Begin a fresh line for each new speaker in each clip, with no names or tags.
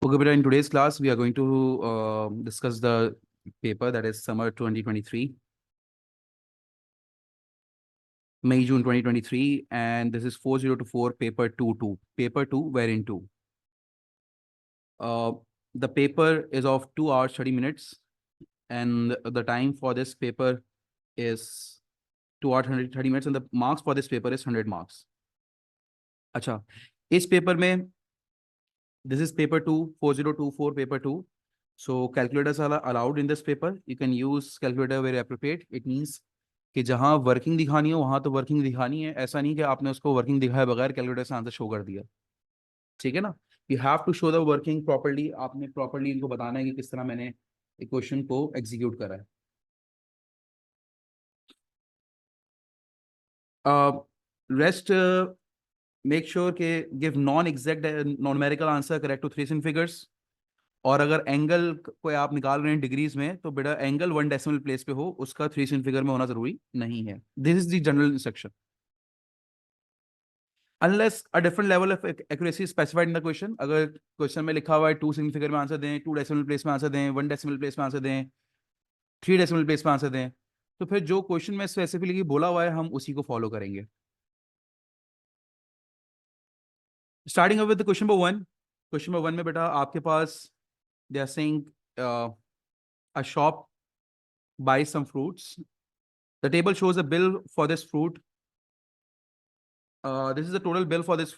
Okay, but in today's class, we are going to discuss the paper that is summer 2023, May, June 2023, and this is 4024 paper 2-2, paper 2, wherein 2. The paper is of 2 hours, 30 minutes, and the time for this paper is 2 hours, 30 minutes, and the marks for this paper is 100 marks. अच्छा, इस paper में this is paper 2, 4024 paper 2. So calculators are allowed in this paper. You can use calculator where appropriate. It means कि जहाँ working दिखानी है वहाँ तो working दिखानी है, ऐसा नहीं कि आपने उसको वर्किंग दिखाए बगैर कैलकुलेटर से आंसर शो कर दिया, ठीक है ना. You have to show the working properly. आपने प्रॉपर्ली इनको बताना है कि किस तरह मैंने इक्वेशन को एग्जीक्यूट करा है. रेस्ट मेक श्योर के give non exact numerical answer correct to 3 figures. और अगर एंगल कोई आप निकाल रहे हैं डिग्रीज में तो बेटा एंगल 1 डेसिमल प्लेस पे हो, उसका 3 फिगर में होना जरूरी नहीं है. This is the general instruction. Unless a different level of accuracy specified in the question. अगर क्वेश्चन में लिखा हुआ है 2 फिगर में आंसर दें, 2 डेसिमल प्लेस में आंसर दें, 1 डेसिमल प्लेस में आंसर दें, 3 डेसिमल प्लेस में आंसर दें, तो फिर जो क्वेश्चन में स्पेसिफिकली बोला हुआ है हम उसी को फॉलो करेंगे. Starting with question number 1. Question number 1 में बेटा आपके पास they are saying a shop buys some fruits. The table shows a bill for this fruit. This is the total bill for this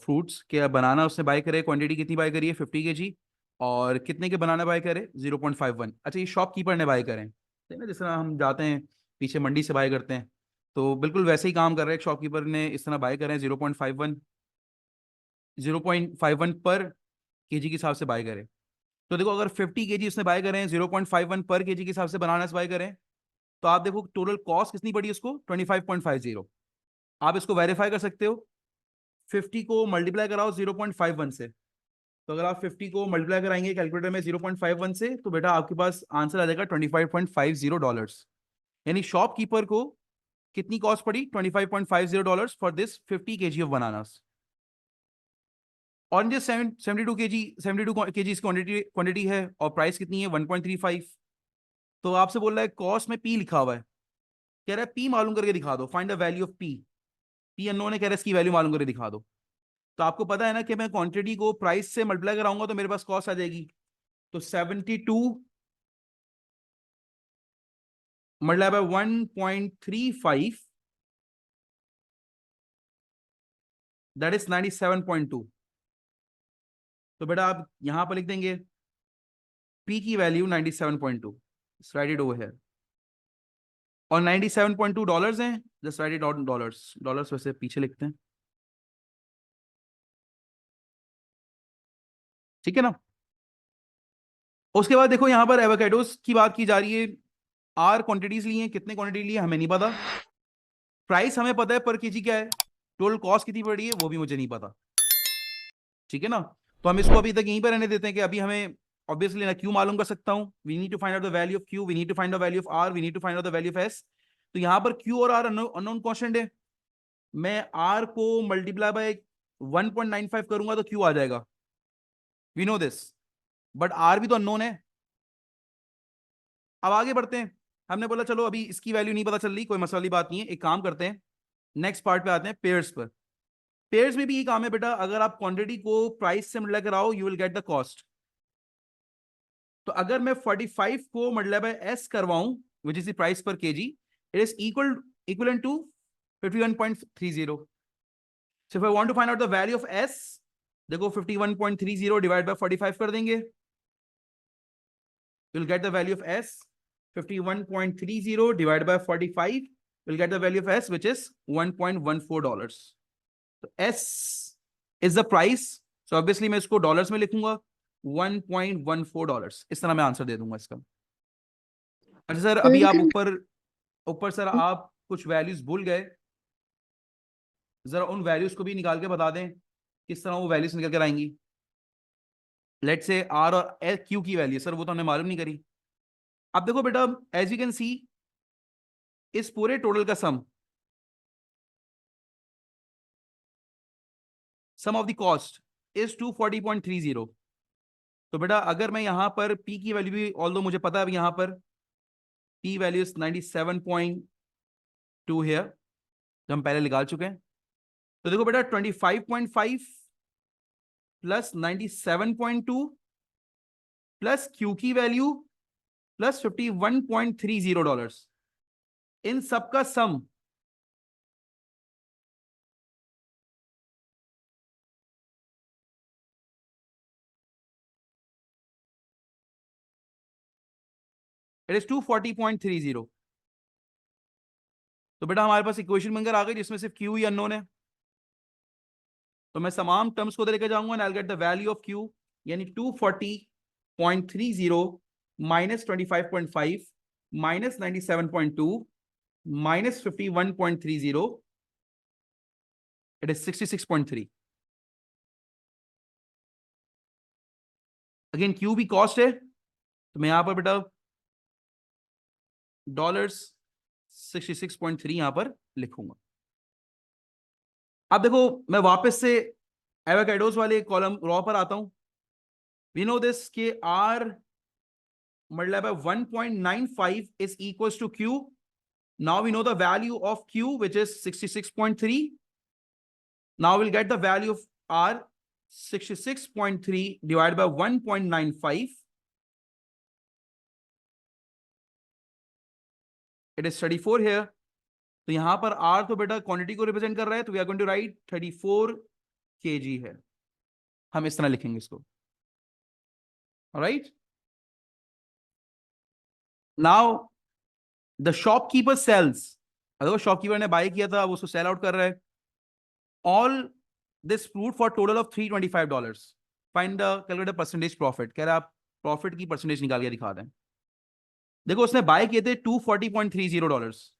fruits. क्या बनाना उसने bye करे, quantity कितनी bye करी है 50 kg, और कितने के बनाना बाय करे 0.51. अच्छा, ये शॉपकीपर ने बाय करें, ठीक है. जिस तरह हम जाते हैं पीछे मंडी से बाय करते हैं, तो बिल्कुल वैसे ही काम कर रहे हैं. शॉपकीपर ने इस तरह बाय करें 0.51 पर केजी के हिसाब से बाय करें. तो देखो अगर 50 kg उसने बाय करें 0.51 पर केजी के हिसाब से बनाना से बाय करें, तो आप देखो टोटल कॉस्ट कितनी पड़ी उसको 25.50. आप इसको वेरीफाई कर सकते हो. 50 को मल्टीप्लाई कराओ 0.51 से. तो अगर आप 50 को मल्टीप्लाई कराएंगे कैलकुलेटर में 0.51 से, तो बेटा आपके पास आंसर आ जाएगा $25.50. यानी शॉपकीपर को कितनी कॉस्ट पड़ी $25.50 for this 50 kg of bananas. और 72 kg क्वांटिटी है और प्राइस कितनी है 1.35. तो आपसे बोल रहा है कॉस्ट में पी लिखा हुआ है, कह रहा है पी मालूम करके दिखा दो, find the value of P. P unknown है, कह रहा है इसकी वैल्यू मालूम करके दिखा दो. तो आपको पता है ना कि मैं क्वांटिटी को प्राइस से मल्टीप्लाई कराऊंगा तो मेरे पास कॉस्ट आ जाएगी. तो 72 मल्टीप्लाई बाय 1.35, दैट इज 97.2. तो बेटा आप यहां पर लिख देंगे पी की value 97.2. Right it over here. और $97.2 हैं. Just right it down dollars वैसे पीछे लिखते हैं, ठीक है ना. उसके बाद देखो यहां पर एवोकाडोस की बात की जा रही है. आर क्वांटिटीज ली हैं, कितने क्वांटिटी ली है हमें नहीं पता. प्राइस हमें पता है पर केजी क्या है, टोटल कॉस्ट कितनी पड़ी है वो भी मुझे नहीं पता, ठीक है ना. तो हम इसको अभी तक यहीं पर रहने देते हैं कि अभी हमें ऑब्वियसली ना क्यू मालूम कर सकता हूं. We need to find out the value of q, we need to find the value of r, we need to find out the value of s. तो यहां पर क्यू और आर अननोन कांस्टेंट है. मैं आर को multiply bye 1.95 करूंगा तो q आ जाएगा, we know this, but r भी तो अननोन है. अब आगे बढ़ते हैं. हमने बोला चलो अभी इसकी वैल्यू नहीं पता चल रही, कोई मसला वाली बात नहीं है. एक काम करते हैं, नेक्स्ट पार्ट पे आते हैं पेयर्स पर. पेयर्स में भी ये काम है बेटा, अगर आप क्वांटिटी को प्राइस से मल्टीप्लाई कराओ you will get the cost. तो अगर मैं 45 को मल्टीप्लाई बाय एस करवाऊं which is the price per kg, it is equal to 51.30. So if I want to find out the value of S, देखो 51.30 divide by 45 कर देंगे, you'll get the value of S. 51.30 divided by 45 will get the value of S, which is $1.14. So S is the price. So obviously मैं इसको dollars में लिखूंगा $1.14. इस तरह मैं आंसर दे दूंगा इसका. अच्छा सर अभी आप ऊपर सर आप कुछ वैल्यूज भूल गए, जरा उन वैल्यूज को भी निकाल के बता दें किस तरह वो वैल्यूज निकल कर आएंगी. लेट से आर और क्यू की वैल्यू सर वो तो हमने मालूम नहीं करी. अब देखो बेटा एज यू कैन सी इस पूरे टोटल का सम ऑफ द कॉस्ट इज 240.30। तो बेटा अगर मैं यहां पर P की वैल्यू भी, ऑल्दो मुझे पता है यहां पर P वैल्यू इज 97.2 है, जो हम पहले निकाल चुके हैं। तो देखो बेटा 25.5 प्लस 97.2 प्लस Q की वैल्यू प्लस $51.30, इन सबका सम इट इज 240.30। तो बेटा हमारे पास इक्वेशन बनकर आ गई जिसमें सिर्फ Q ही अननोन है। तो मैं तमाम टर्म्स को उधर लेकर जाऊंगा, I get the value of Q, यानी 240.30 minus 25.5 minus 97.2 minus 51.30, it is 66.3। Again Q भी कॉस्ट है, तो मैं यहां पर बेटा डॉलर्स 66.3 यहां पर लिखूंगा। अब देखो मैं वापस से एवोकाडोस वाले कॉलम रॉ पर आता हूं। वी नो दिस के R multiplied by 1.95 is equals to Q. Now we know the value of Q, which is 66.3. Now we'll get the value of R, 66.3 divided by 1.95. It is 34 here. तो यहां पर R तो बेटा quantity को represent कर रहा है, तो we are going to write 34 kg है। हम इस तरह लिखेंगे इसको। Alright, now the shopkeeper sells, अगर शॉपकीपर ने बाय किया था, वो उसको सेल आउट कर रहा है, all this fruit for total of $325। Find the calculate percentage profit. कह रहा है आप प्रॉफिट की परसेंटेज निकाल के दिखा दें। देखो उसने बाय किए थे $240.30।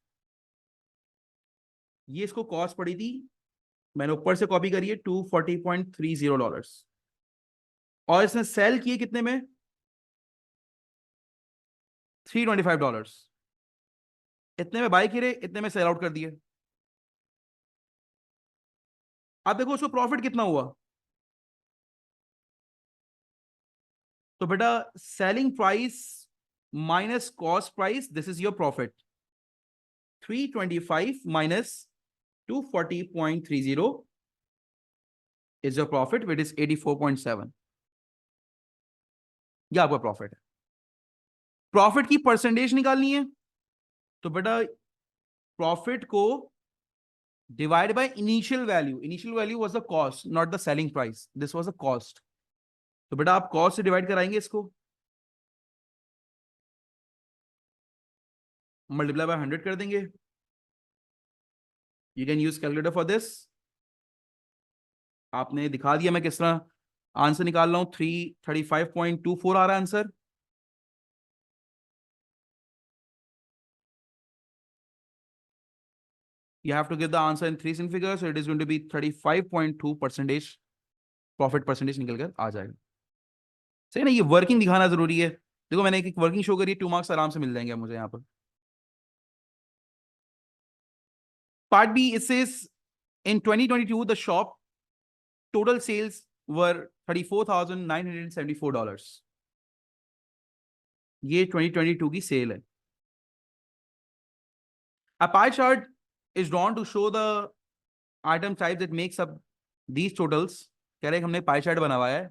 ये इसको कॉस्ट पड़ी थी, मैंने ऊपर से कॉपी करी है, $240.30। और इसने सेल किए कितने में? $325। इतने में बाय किए, इतने में सेल आउट कर दिए। अब देखो उसको प्रॉफिट कितना हुआ। तो बेटा selling price minus cost price, this is your profit. 325 minus 240.30 is your profit, which is 84.7। ये आपका प्रॉफिट है। प्रॉफिट की परसेंटेज निकालनी है, तो बेटा प्रॉफिट को divide by initial value. Initial value was the cost, not the selling price, this was the cost. तो बेटा आप कॉस्ट से डिवाइड कराएंगे इसको, मल्टीप्लाई बाय 100 कर देंगे। You can use calculator for this. आपने दिखा दिया मैं किस तरह आंसर निकाल रहा हूं। 335.24 आ रहा है answer. You have to give the answer in 3 figures, so it is going to be 35.2% profit percentage निकल कर आ जाएगा। सही ना, ये वर्किंग दिखाना जरूरी है। देखो मैंने एक वर्किंग शो करी, 2 मार्क्स आराम से मिल जाएंगे मुझे यहाँ पर। Part B, it says in 2022 the shop total sales were $34,974। ये 2022 की सेल है। A pie chart is drawn to show the item types that makes up these totals। कह रहे हैं हमने पाई चार्ट बनवाया है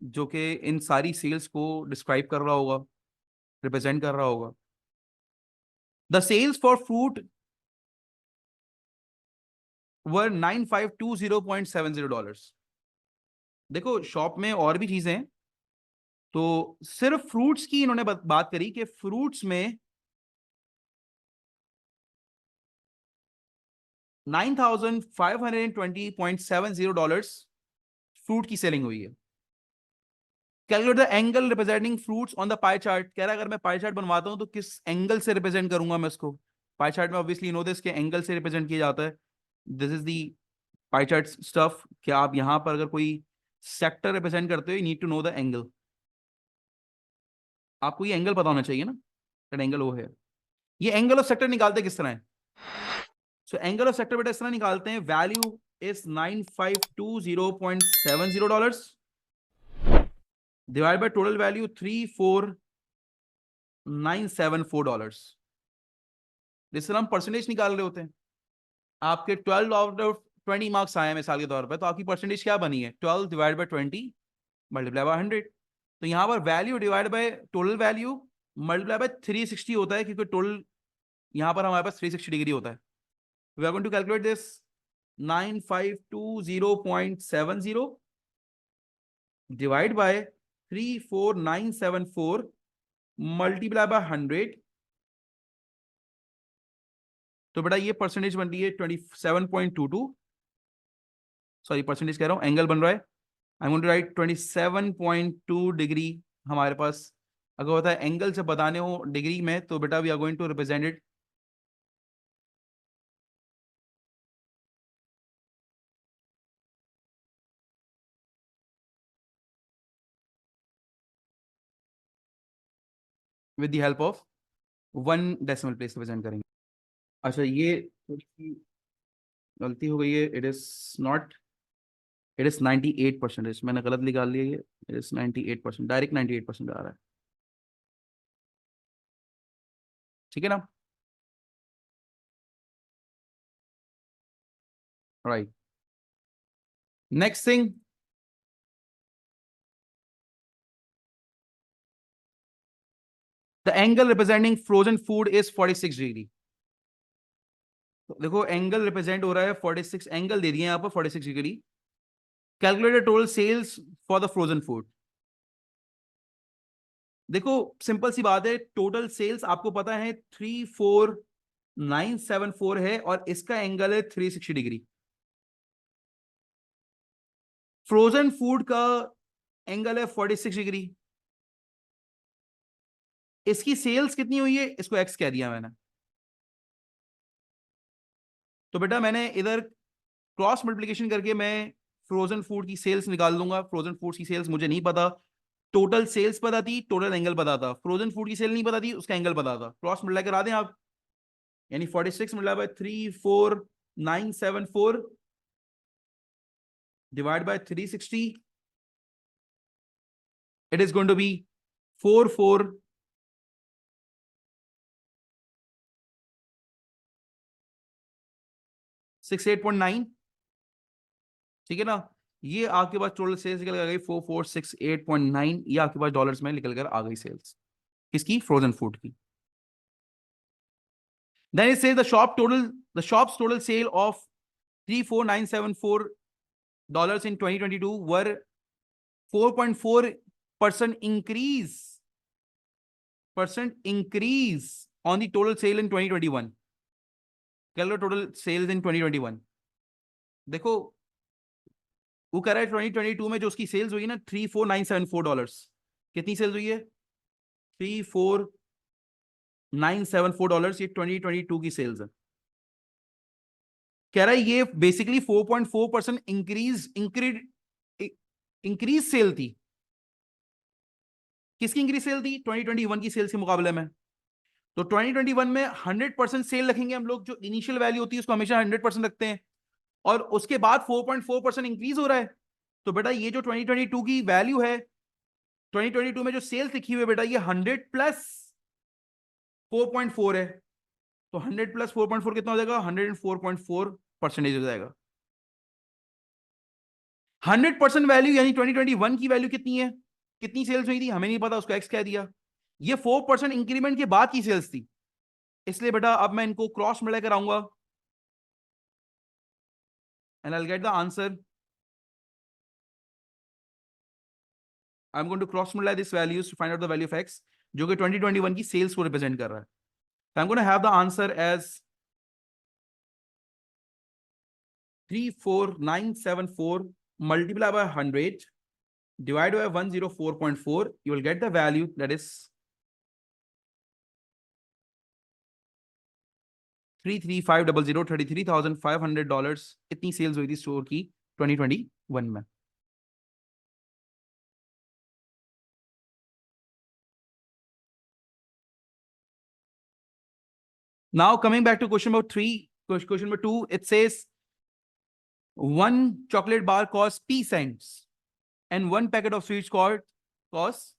जो कि इन सारी सेल्स को डिस्क्राइब कर रहा होगा, रिप्रेजेंट कर रहा होगा। द सेल्स फॉर फ्रूट वर $9520.70। देखो शॉप में और भी चीजें हैं, तो सिर्फ फ्रूट्स की इन्होंने बात करी कि फ्रूट्स में $9,520.70 फ्रूट की सेलिंग हुई है। Calculate the angle representing fruits on the pie chart. कह रहा है अगर मैं पाई चार्ट बनवाता हूं तो किस एंगल से रिप्रेजेंट करूंगा मैं इसको। पाई चार्ट में ऑब्वियसली नो दिस के एंगल से रिप्रेजेंट किया जाता है। This is the pie chart stuff. क्या आप यहां पर अगर कोई सेक्टर रिप्रेजेंट करते हो, you need to know the angle. आपको ये एंगल पता होना चाहिए ना, दैट एंगल वो है। ये एंगल ऑफ सेक्टर निकालते किस तरह है? सो एंगल ऑफ सेक्टर बेटा इस तरह निकालते हैं, value is $9520.70 divided by total value $34,974. जिससे हम परसेंटेज निकाल रहे होते हैं, आपके 12 आउट ऑफ 20 मार्क्स आए हैं मिसाल के तौर पर, तो आपकी परसेंटेज क्या बनी है? 12 डिवाइड बाय 20 मल्टीप्लाई बाय 100. तो यहां पर value divide by total value multiply by 360 होता है, क्योंकि टोटल यहां पर हमारे पास 360 डिग्री होता है. We are going to calculate this. 9520.70 divide by 34974 multiply by 100. तो बेटा ये परसेंटेज बन रही है 27.22. सॉरी, परसेंटेज कह रहा हूं, एंगल बन रहा है. I am going to write 27.2 degree. हमारे पास अगर होता है एंगल से बताने हो डिग्री में, तो बेटा we are going to represent it with the help of 1 decimal place represent करेंगे. अच्छा, ये थोड़ी सी गलती हो गई है. It is 98%. मैंने गलत निकाल लिया. ये इट इज 98%, डायरेक्ट 98% आ रहा है. ठीक है ना? Right. Next thing, the angle representing frozen food is 46 degree. देखो एंगल रिप्रेजेंट हो रहा है 46, एंगल दे दिए यहां पर 46 degree. Calculate total sales for the frozen food. देखो सिंपल सी बात है, टोटल सेल्स आपको पता है 34974 है और इसका एंगल है 360 डिग्री. फ्रोजन फूड का एंगल है 46 डिग्री. इसकी सेल्स कितनी हुई है, इसको एक्स कह दिया मैंने. तो बेटा मैंने इधर क्रॉस मल्टीप्लिकेशन करके मैं फ्रोजन फूड की सेल्स निकाल दूंगा. फ्रोजन फूड की सेल्स मुझे नहीं पता, टोटल सेल्स पता थी, टोटल एंगल पता था. फ्रोजन फूड की सेल नहीं पता थी, उसका एंगल पता था. क्रॉस मल्टीप्लाई करा दें आप, यानी 46 multiply by 34974 divide by 360, it is going to be 4468.9. ठीक है ना? ये आपके पास टोटल सेल्स निकल कर आ गई 4468.9. ये आपके पास डॉलर्स में निकल कर आ गई सेल्स किसकी? फ्रोजन फूड की. Then it says the shop's total sale of $34,974 in 2022 were 4.4% increase on the total sale in 2021. Calculate total sales in 2021. देखो वो कह रहा है 2022 में जो उसकी सेल्स हुई ना $34,974. कितनी सेल्स हुई है? $34,974. ये 2022 की सेल्स है. कह रहा है ये बेसिकली 4.4% इंक्रीज सेल थी. किसकी इंक्रीज सेल थी? 2021 की सेल्स के मुकाबले में. तो 2021 में 100% सेल रखेंगे हम लोग. जो इनिशियल वैल्यू होती है उसको हमेशा 100% रखते हैं, और उसके बाद 4.4% इंक्रीज हो रहा है. तो बेटा ये जो 2022 की वैल्यू है, 2022 में जो सेल्स लिखी हुई है बेटा, ये 100 प्लस 4.4 है. तो 100 प्लस 4.4 कितना हो जाएगा? 104.4% हो जाएगा. 100% वैल्यू यानी 2021 की वैल्यू कितनी है? कितनी सेल्स हुई थी हमें नहीं पता, उसको एक्स कह दिया. ये 4% इंक्रीमेंट के बाद की सेल्स थी. इसलिए बेटा अब मैं इनको क्रॉस मल्टीप्लाई कराऊंगा and I will get the answer. I am going to cross multiply this values to find out the value of x, जो कि 2021 की सेल्स को रिप्रेजेंट कर रहा है. I am going to have the answer as 34974 multiply by 100 divided by 104.4. You will get the value that is 33500, $33,500. इतनी sales हुई थी स्टोर की 2021 में. Now coming back to question number 3, question number 2, it says one chocolate bar costs p cents and one packet of sweets costs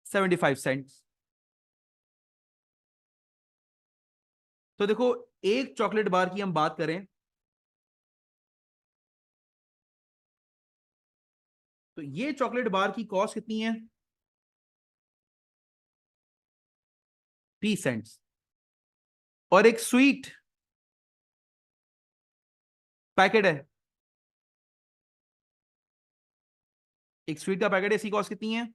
75 cents. तो देखो, एक chocolate bar की हम बात करें तो ये चॉकलेट बार की कॉस्ट कितनी है? p cents. और एक स्वीट पैकेट है, एक स्वीट का पैकेट है, इसकी कॉस्ट कितनी है?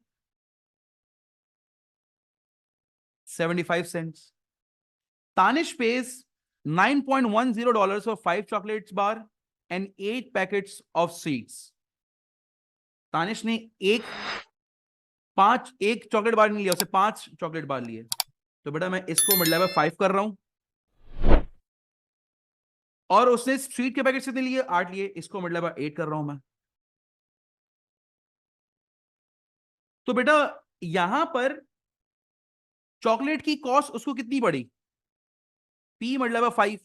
75 cents. Tanish pays $9.10 for 5 chocolates bar and 8 packets of sweets. Tanish ने एक चॉकलेट बार नहीं लिया, उसे 5 चॉकलेट बार लिए। तो बेटा मैं इसको मल्टीप्लाई बाय 5 कर रहा हूं, और उसने स्वीट के पैकेट कितने लिए? 8 लिए, इसको मल्टीप्लाई बाय 8 कर रहा हूं मैं। तो बेटा यहां पर चॉकलेट की कॉस्ट उसको कितनी पड़ी? p multiply by 5।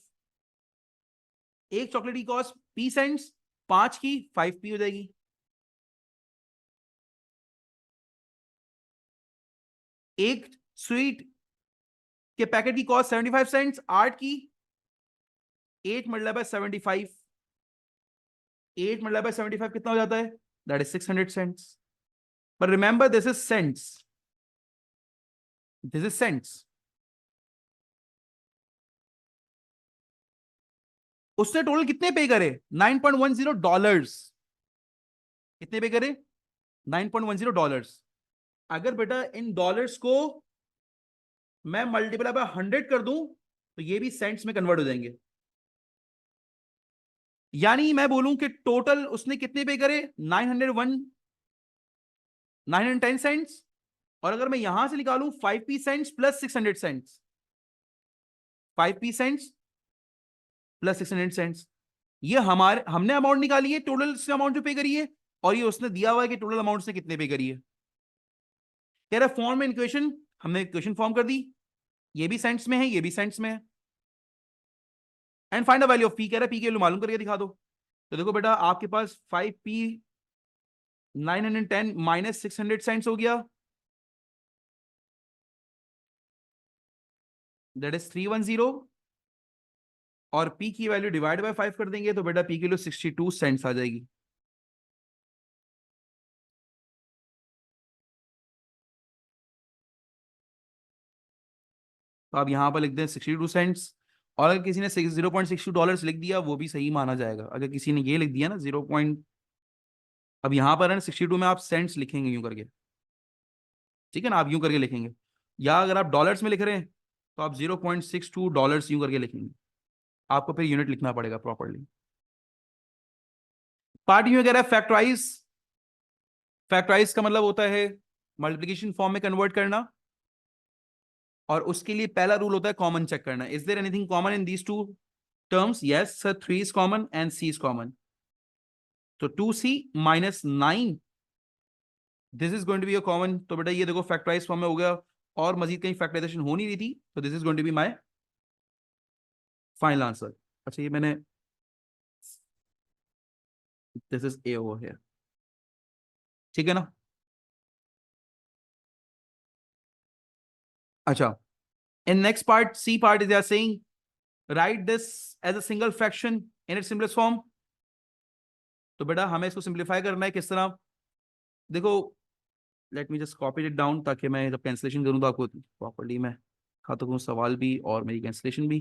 एक चॉकलेट की कॉस्ट p सेंट्स, 5 की 5p हो जाएगी। एक स्वीट के पैकेट की कॉस्ट 75 सेंट्स, 8 की 8 मल्टीप्लाई बाय 75, 8 मल्टीप्लाई बाय 75 कितना हो जाता है? That is 600 cents. But remember this is cents, this is cents. उसने टोटल कितने पे करे? $9.10। कितने पे करे? $9.10। अगर बेटा इन डॉलर्स को मैं मल्टीप्लाई बाय 100 कर दूं तो ये भी सेंट्स में कन्वर्ट हो जाएंगे। यानी मैं बोलूं कि टोटल उसने कितने पे करे? 910 सेंट्स। और अगर मैं यहां से निकालूं 5p cents plus 600 cents, 5p cents plus 600 cents, ये हमने अमाउंट निकाली है, टोटल अमाउंट जो पे करी है, और ये उसने दिया हुआ है कि टोटल अमाउंट से कितने पे करी है। कह रहा फॉर्म में इक्वेशन, हमने इक्वेशन फॉर्म कर दी, ये भी सेंट्स में है, ये भी सेंट्स में है। And find the value of P, कह रहा है पी की वैल्यू मालूम करके दिखा दो। तो देखो बेटा आपके पास 5p 910 माइनस 600 सेंट्स हो गया, दैट इज 310। और p की वैल्यू डिवाइड बाय 5 कर देंगे तो बेटा p की वैल्यू 62 सेंट्स आ जाएगी। तो आप यहां पर लिख दें 62 सेंट्स। और अगर किसी ने $0.62 लिख दिया वो भी सही माना जाएगा। अगर किसी ने ये लिख दिया ना 0. अब यहां पर है ना 62 में आप सेंट्स लिखेंगे यूं करके, ठीक है ना, आप यूं करके लिखेंगे। या अगर आप डॉलर्स में लिख रहे हैं तो आप $0.62 यूं करके लिखेंगे। आपको फिर यूनिट लिखना पड़ेगा प्रॉपरली। पार्ट यूं कह रहा है फैक्टराइज। फैक्टराइज का मतलब होता है मल्टीप्लिकेशन फॉर्म में कन्वर्ट करना, और उसके लिए पहला रूल होता है कॉमन चेक करना। Is there anything common in these two terms? Yes sir, 3 is common and c is common. तो 2c minus 9, this is going to be a common. तो बेटा ये देखो फैक्टराइज फॉर्म में हो गया, और मजीद कहीं फैक्टराइजेशन हो नहीं रही थी, तो this is going to be my final answer. अच्छा ये मैंने, this is a over here, ठीक है ना। अच्छा, in next part C part is are saying write this as a single fraction in its simplest form. तो बेटा हमें इसको सिंप्लीफाई करना है, किस तरह? देखो let me just copy it down, ताकि मैं जब कैंसिलेशन करूं तो आपको प्रॉपर्ली मैं खाता हूँ सवाल भी और मेरी कैंसिलेशन भी।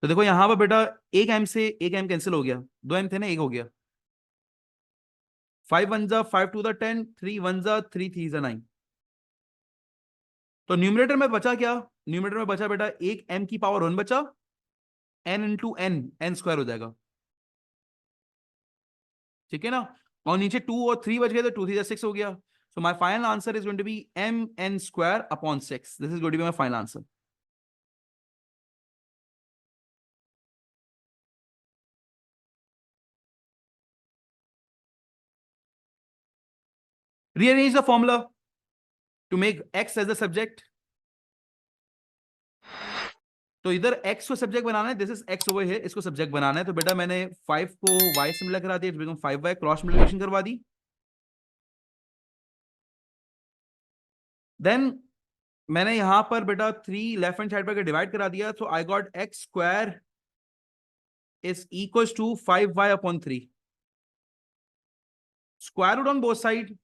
तो देखो यहां पर बेटा एक एम से एक एम कैंसिल हो गया, 2 एम थे ना, एक हो गया। 5 1 जा 5 2 जा 10, 3 1 जा 3 3 जा 9। तो न्यूमरेटर में बचा क्या? न्यूमरेटर में बचा बेटा एक m की पावर 1 बचा, n into n, n square हो जाएगा, ठीक है ना। और नीचे 2 और 3 बच गए तो 2 3 6 हो गया। So my final answer is going to be mn square upon 6। This is going to be my final answer. Rearrange the formula to make x as the subject. तो इधर x को सब्जेक्ट बनाना है, this is x over here, इसको subject बनाना है। तो बेटा मैंने 5 को y से मिला करा दिया, बिकम 5y, क्रॉस मल्टीप्लिकेशन करवा दी। देन मैंने यहां पर बेटा 3 लेफ्ट हैंड साइड पर डिवाइड करा दिया, तो I got x square is equal to 5y upon 3, square root on both side.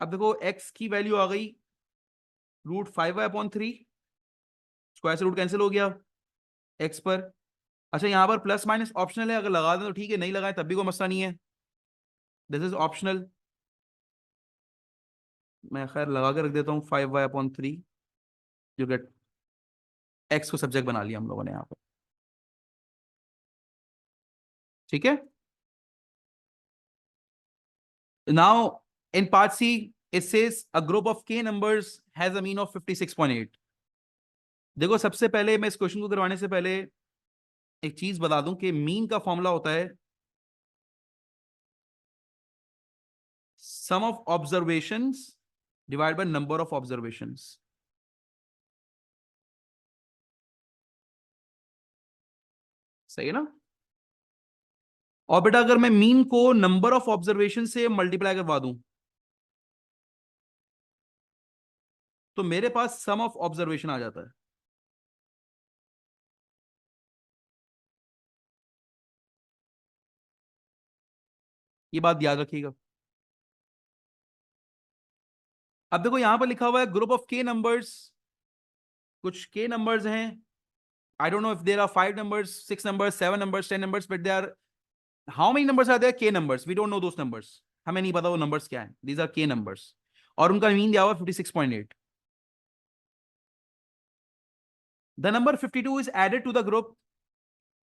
अब देखो x की वैल्यू आ गई रूट 5y अपॉन 3, स्क्वायर से रूट कैंसिल हो गया x पर। अच्छा यहाँ पर प्लस माइनस ऑप्शनल है, अगर लगा दें तो ठीक है, नहीं लगाए तब भी कोई मसला नहीं है, दिस इज ऑप्शनल। मैं खैर लगा के रख देता हूँ 5y अपॉन 3, जो गेट x को सब्जेक्ट बना लिया हम लोगों ने यहाँ पर, ठीक है। Now in part C it says a group of k numbers has a mean of 56.8। देखो सबसे पहले मैं इस क्वेश्चन को करवाने से पहले एक चीज बता दूं कि मीन का फॉर्मूला होता है sum of observations divide by number of observations. सही है ना। और बेटा अगर मैं मीन को नंबर ऑफ ऑब्जर्वेशन से मल्टीप्लाई करवा दूं तो मेरे पास सम ऑफ ऑब्जर्वेशन आ जाता है। ये बात याद रखिएगा। अब देखो यहां पर लिखा हुआ है ग्रुप ऑफ के नंबर्स, कुछ के नंबर्स हैं। I don't know if there are 5 numbers, 6 numbers, 7 numbers, 10 numbers, but they are, how many numbers are there के numbers, we don't know those numbers, हमें नहीं पता वो नंबर्स क्या हैं, दीज आर के नंबर्स। और उनका मीन दिया हुआ 56.8। The number 52 is added to the group,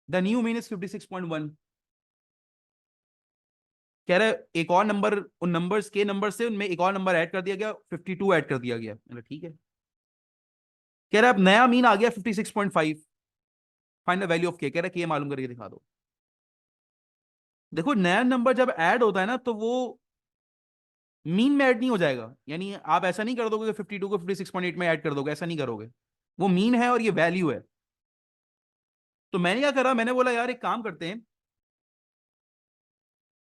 the new mean is 56.1। कह रहे एक और नंबर, उन नंबर्स के नंबर से उनमें एक और नंबर ऐड कर दिया गया, 52 ऐड कर दिया गया। मतलब ठीक है। कह रहा है अब नया मीन आ गया 56.5, फाइंड द वैल्यू ऑफ के। कह रहा है के मालूम करके दिखा दो। देखो नया नंबर जब ऐड होता है ना तो वो मीन में ऐड नहीं हो जाएगा, यानी आप ऐसा नहीं कर दोगे कि 52 को 56.8 में ऐड कर दोगे, ऐसा नहीं करोगे। वो मीन है और ये वैल्यू है। तो मैंने क्या करा, मैंने बोला यार एक काम करते हैं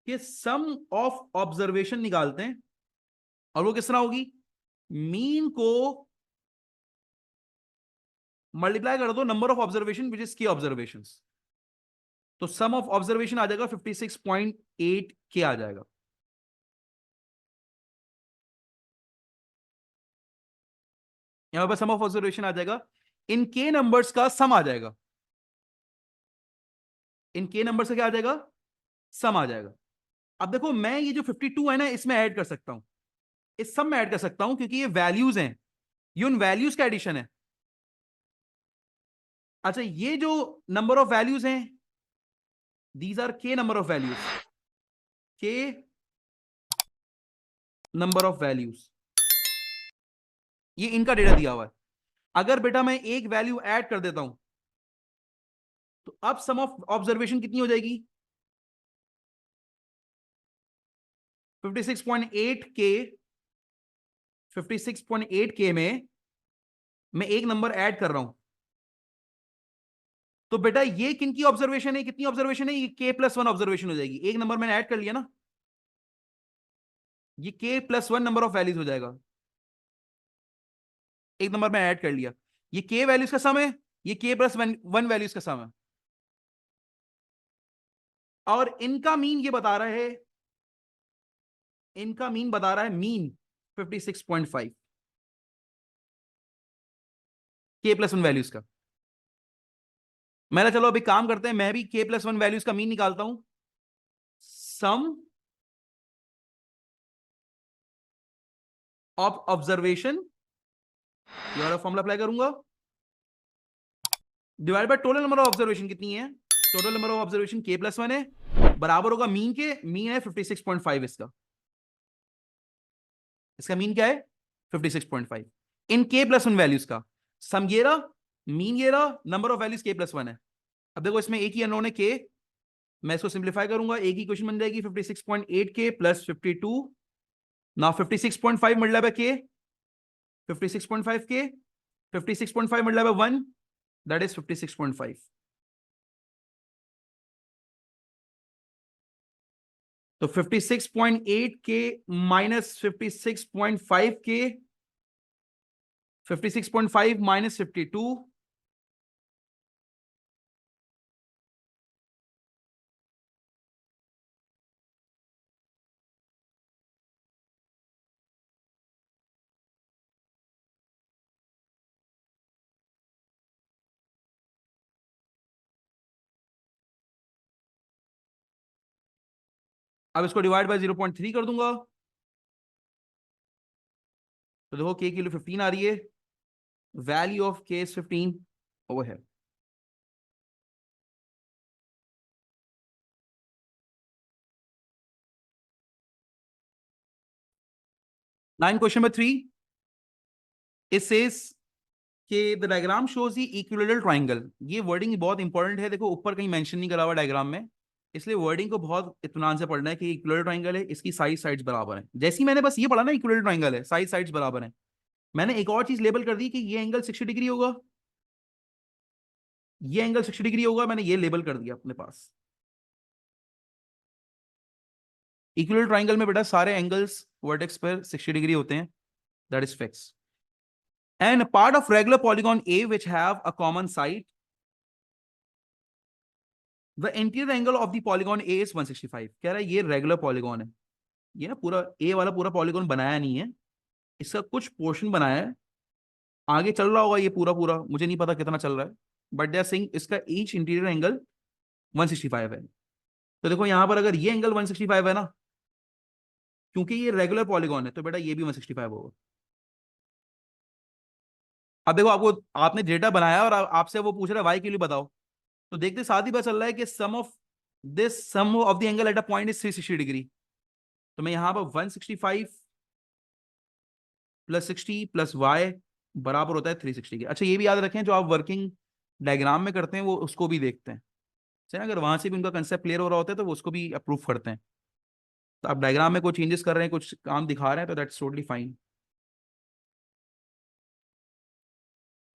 कि सम ऑफ ऑब्जर्वेशन निकालते हैं, और वो किस तरह होगी, मीन को मल्टीप्लाई कर दो number of observation which is के ऑब्जर्वेशंस, तो सम ऑफ ऑब्जर्वेशन आ जाएगा 56.8 के आ जाएगा। यहां पर सम ऑफ ऑब्जर्वेशन आ जाएगा, इन के नंबर्स का सम आ जाएगा, इन के नंबर से क्या आ जाएगा, सम आ जाएगा। अब देखो मैं ये जो 52 है ना इसमें ऐड कर सकता हूं, इस सम में ऐड कर सकता हूं, क्योंकि ये वैल्यूज हैं, ये उन वैल्यूज का एडिशन है। अच्छा ये जो नंबर ऑफ वैल्यूज हैं, दीज आर के नंबर ऑफ वैल्यूज, के नंबर ऑफ वैल्यूज, ये इनका डेटा दिया हुआ है। अगर बेटा मैं एक वैल्यू ऐड कर देता हूं तो अब सम ऑफ ऑब्जर्वेशन कितनी हो जाएगी, 56.8 के, 56.8 के में मैं एक नंबर ऐड कर रहा हूं, तो बेटा ये किनकी ऑब्जर्वेशन है, कितनी ऑब्जर्वेशन है, ये के प्लस 1 ऑब्जर्वेशन हो जाएगी। एक नंबर मैंने ऐड कर लिया ना, ये के प्लस 1 नंबर ऑफ वैल्यूज हो जाएगा। एक नंबर में ऐड कर लिया, ये के वैल्यूज का सम है, ये के प्लस 1 वैल्यूज का सम है, और इनका मीन ये बता रहा है, इनका मीन बता रहा है मीन 56.5 के प्लस 1 वैल्यूज का। मैंने चलो अभी काम करते हैं, मैं भी के प्लस 1 वैल्यूज का मीन निकालता हूं। सम ऑफ ऑब्जर्वेशन, ये वाला फॉर्मूला अप्लाई करूंगा, divide by total number of observation कितनी है, टोटल नंबर ऑफ ऑब्जर्वेशन के प्लस 1 है, बराबर होगा मीन के, मीन है 56.5 इसका, इसका मीन क्या है 56.5 इन के प्लस 1 वैल्यूज का। सम ये रहा, मीन ये रहा, नंबर ऑफ वैल्यूज के प्लस 1 है। अब देखो इसमें एक ही अननोन है के, मैं इसको सिंप्लीफाई करूंगा, एक ही क्वेश्चन बन जाएगी 56.8 के प्लस 52, नाउ 56.5 मल्टीप्लाई बाय के, 56.5 के 56.5 multiplied by 1, that is 56.5. तो 56.8K minus 56.5K, 56.5 minus 52, अब इसको डिवाइड बाय 0.3 कर दूंगा, तो देखो K की वैल्यू 15 आ रही है, value of K is 15 over है। Nine question number 3, it says कि the diagram shows the equilateral triangle. ये वर्डिंग बहुत इंपॉर्टेंट है, देखो ऊपर कहीं मेंशन नहीं करा हुआ डायग्राम में, इसलिए वर्डिंग को बहुत इत्मीनान से पढ़ना है कि इक्विलेटरल ट्रायंगल है, इसकी साइड साइड्स बराबर है। जैसे ही मैंने बस ये पढ़ा ना इक्विलेटरल ट्रायंगल है, साइड साइड्स बराबर है, मैंने एक और चीज लेबल कर दी कि ये एंगल 60 डिग्री होगा, ये एंगल 60 डिग्री होगा, मैंने ये लेबल कर दिया अपने पास। इक्विलेटरल ट्रायंगल में बेटा सारे एंगल्स वर्टेक्स पर 60 डिग्री होते हैं, that is fix. And a part of regular polygon A which have a common side, the interior angle of the polygon A is 165। कह रहा है ये रेगुलर पॉलीगॉन है, ये ना पूरा A वाला पूरा पॉलीगॉन बनाया नहीं है, इसका कुछ पोर्शन बनाया है, आगे चल रहा होगा ये पूरा पूरा, मुझे नहीं पता कितना चल रहा है, बट दे आर सेइंग इसका ईच इंटीरियर एंगल 165 है। तो देखो यहां पर अगर ये एंगल 165 है ना, क्योंकि ये रेगुलर पॉलीगॉन है, तो बेटा ये भी 165 होगा। अब देखो आपको, आपने डेटा बनाया और आपसे वो पूछ रहा है वाई के लिए बताओ, तो देखते साथ ही पता चल रहा है कि sum of the angle at a point is 360 degree. तो मैं यहां पर 165 प्लस 60 प्लस वाई बराबर होता है 360 के। अच्छा ये भी याद रखें, जो आप वर्किंग डायग्राम में करते हैं वो उसको भी देखते हैं, चलिए अगर वहां से भी उनका कंसेप्ट क्लियर हो रहा होता है तो वो उसको भी अप्रूव करते हैं। तो आप डायग्राम में कोई चेंजेस कर रहे हैं, कुछ काम दिखा रहे हैं, तो that's totally fine.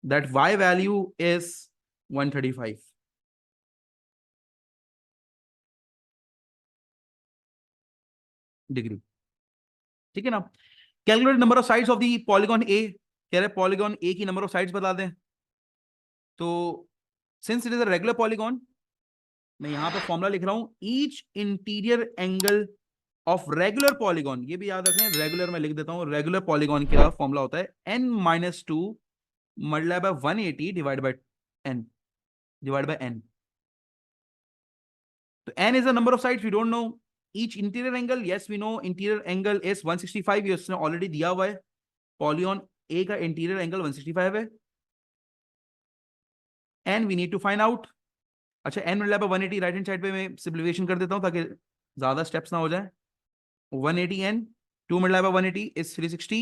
That Y value is 135 degree, ठीक है ना। Calculate number of sides of the polygon A, कह रहे पॉलीगॉन ए की नंबर ऑफ साइड्स बता दें। तो since it is a regular polygon, मैं यहां पर फॉर्मूला लिख रहा हूं, each interior angle of regular polygon, ये भी याद रखें रेगुलर में लिख देता हूं, रेगुलर पॉलीगॉन का फॉर्मूला होता है n-2 multiply by 180 divide by n, divide by n। तो n is the number of sides, we don't know each interior angle, yes we know interior angle is 165, ये उसने ऑलरेडी दिया हुआ है, polygon ए का इंटीरियर एंगल 165 है, n we need to find out। अच्छा n multiply by 180, right hand side पे मैं सिंपलीफिकेशन कर देता हूं ताकि ज्यादा स्टेप्स ना हो जाए। 180n, 2 multiply by 180 is 360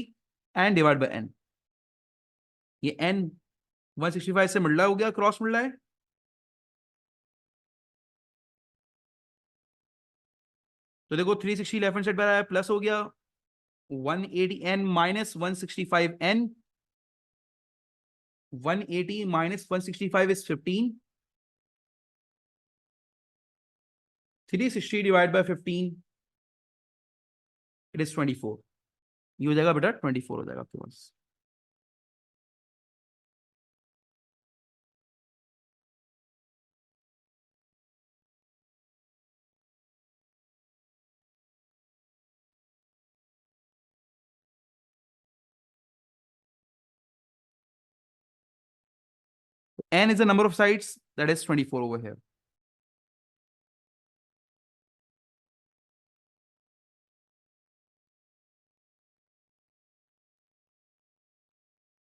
and divide by n। ये n 165 से मल्टीप्लाई हो गया, क्रॉस मल्टीप्लाई, तो देखो 360 लेफ्ट हैंड साइड पर आया, प्लस हो गया 180n minus 165n, 180 minus 165 is 15, 360 divided by 15 it is 24। ये हो जाएगा बेटा 24 हो जाएगा आपके पास। n is the number of sides, that is 24 over here।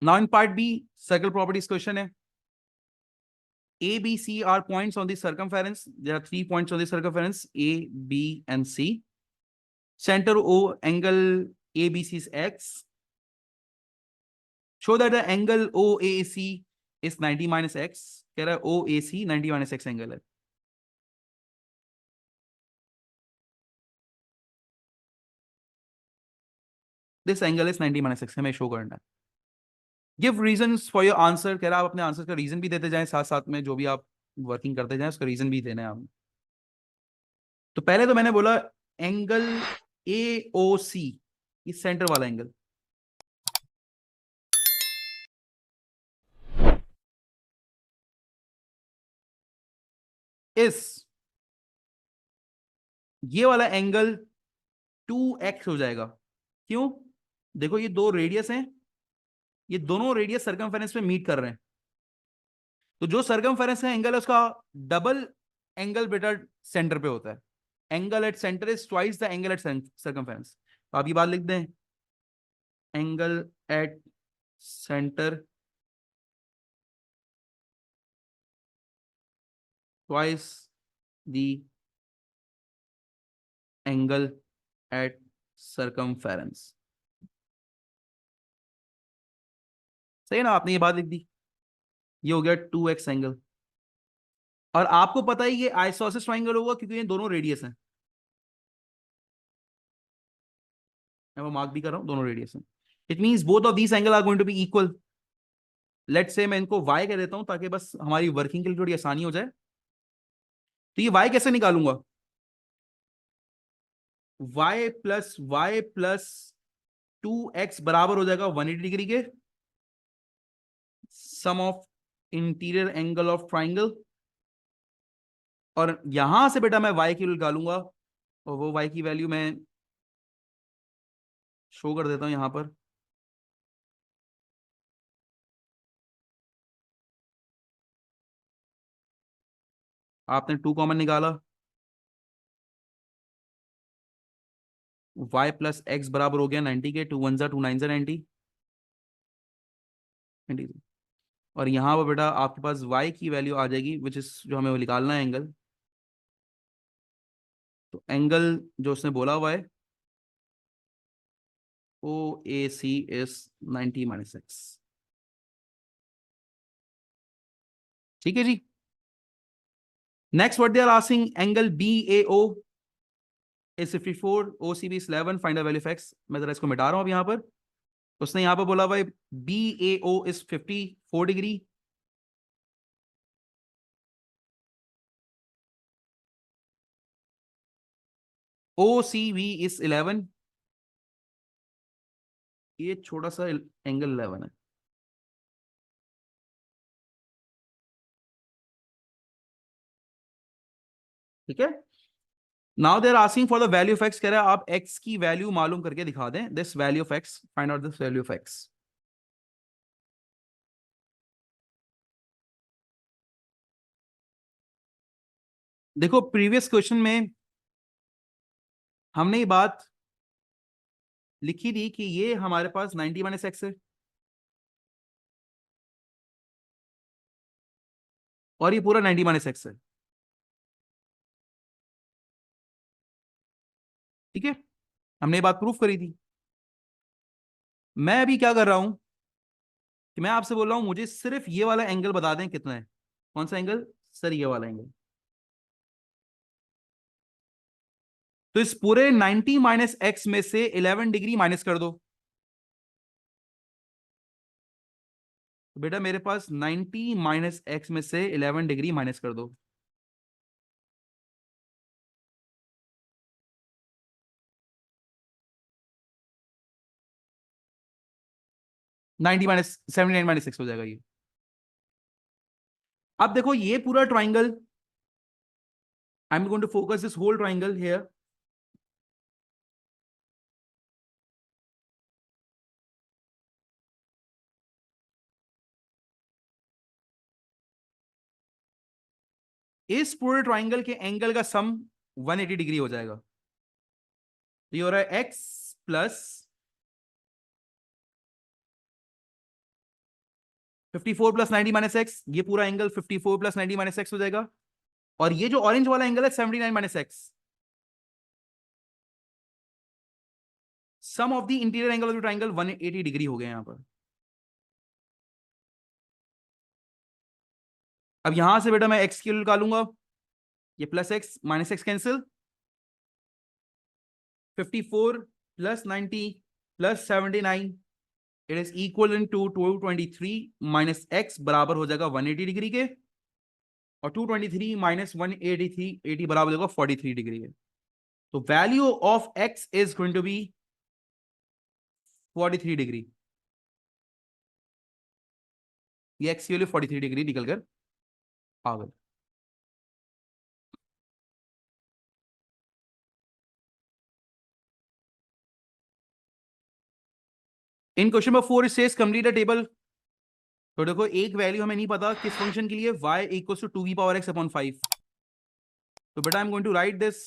Now in part B, circle properties question है। A, B, C are points on the circumference. There are 3 points on the circumference, A, B, and C. Center O, angle ABC is X. Show that the angle OAC is 90 minus X. कह रहा है OAC 90 minus X angle है। This angle is 90 minus X, हमें show करना है। Give reasons for your answer, कह रहा है आप अपने आंसर का रीजन भी देते जाएं, साथ साथ में जो भी आप वर्किंग करते जाएं उसका रीजन भी देना है आप। तो पहले तो मैंने बोला एंगल ए ओ सी, इस सेंटर वाला एंगल, इस ये वाला एंगल 2x हो जाएगा। क्यों? देखो ये दो रेडियस हैं, ये दोनों रेडियस सर्कमफेरेंस में मीट कर रहे हैं, तो जो सर्कमफेरेंस का एंगल है उसका डबल एंगल बेटा सेंटर पे होता है। Angle at centre is twice the angle at circumference. तो आप ये बात लिख दें, angle at centre twice the angle at circumference. सही है ना, आपने ये बात लिख दी, ये हो गया 2x एंगल। और आपको पता है ये आइसोसेलेस ट्रायंगल होगा क्योंकि ये दोनों रेडियस हैं, मैं वो मार्क भी कर रहा हूं, दोनों रेडियस हैं। It means both of these angle are going to be equal. Let's say मैं इनको y कह देता हूं ताकि बस हमारी वर्किंग के लिए थोड़ी आसानी हो जाए। तो ये y कैसे निकालूंगा? y प्लस 2x बराबर हो जाएगा 180 डिग्री के sum of interior angle of triangle. और यहां से बेटा मैं y की वैल्यू निकालूंगा, और वो y की वैल्यू मैं शो कर देता हूं यहां पर। आपने 2 कॉमन निकाला, y प्लस एक्स बराबर हो गया 90 के, 2 1 2 9 90। और यहां पर बेटा आपके पास y की वैल्यू आ जाएगी विच इज जो हमें वो निकालना है एंगल। तो एंगल जो उसने बोला हुआ है O A C is 90 minus X. ठीक है जी। Next what they are asking, angle B A O is 54, O C B is 11, find the value of X. मैं जरा इसको मिटा रहा हूं अब यहां पर। उसने यहां पर बोला भाई B A O is 54 degree, O C V is 11, ये छोटा सा एंगल 11 है। ठीक है। Now they are asking for the value of x, कह रहा है आप एक्स की वैल्यू मालूम करके दिखा दें, this value of x, find out this value of x. देखो प्रीवियस क्वेश्चन में हमने ये बात लिखी थी कि ये हमारे पास 90 माइनस एक्स है, और ये पूरा 90 माइनस एक्स है। ठीक है, हमने ये बात प्रूफ करी थी। मैं अभी क्या कर रहा हूं कि मैं आपसे बोल रहा हूं मुझे सिर्फ ये वाला एंगल बता दें कितना है। कौन सा एंगल? सर ये वाला एंगल। तो इस पूरे 90 माइनस एक्स में से 11 डिग्री माइनस कर दो। तो बेटा मेरे पास 90 माइनस एक्स में से 11 डिग्री माइनस कर दो। नाइनटी माइनस 79 माइनस 6 हो जाएगा ये। अब देखो ये पूरा triangle, I am going to focus this whole triangle here. इस पूरे ट्राइंगल के एंगल का सम 180 डिग्री हो जाएगा। तो ये हो रहा है x plus 54 plus 90 minus x, ये पूरा एंगल 54 प्लस 90 माइनस एक्स हो जाएगा। और ये जो ऑरेंज वाला एंगल है 79 minus x, sum of the interior angle of the triangle 180 degree हो गया यहां पर। अब यहां से बेटा मैं एक्स की निकालूंगा, ये plus x minus x cancel, 54 plus 90 plus 79, it is equal to 223 minus x बराबर हो जाएगा 180 डिग्री के, और 223 माइनस 183 80 बराबर हो जाएगा 43 डिग्री के। तो value of x is going to be 43 degree. ये एक्स की वैल्यू 43 डिग्री निकल कर आ गई। In question number 4 says complete a table. तो देखो एक वैल्यू हमें नहीं पता किस फंक्शन के लिए, y इक्वल्स टू 2 की पावर x अपॉन 5। तो बेटा I am going to write this,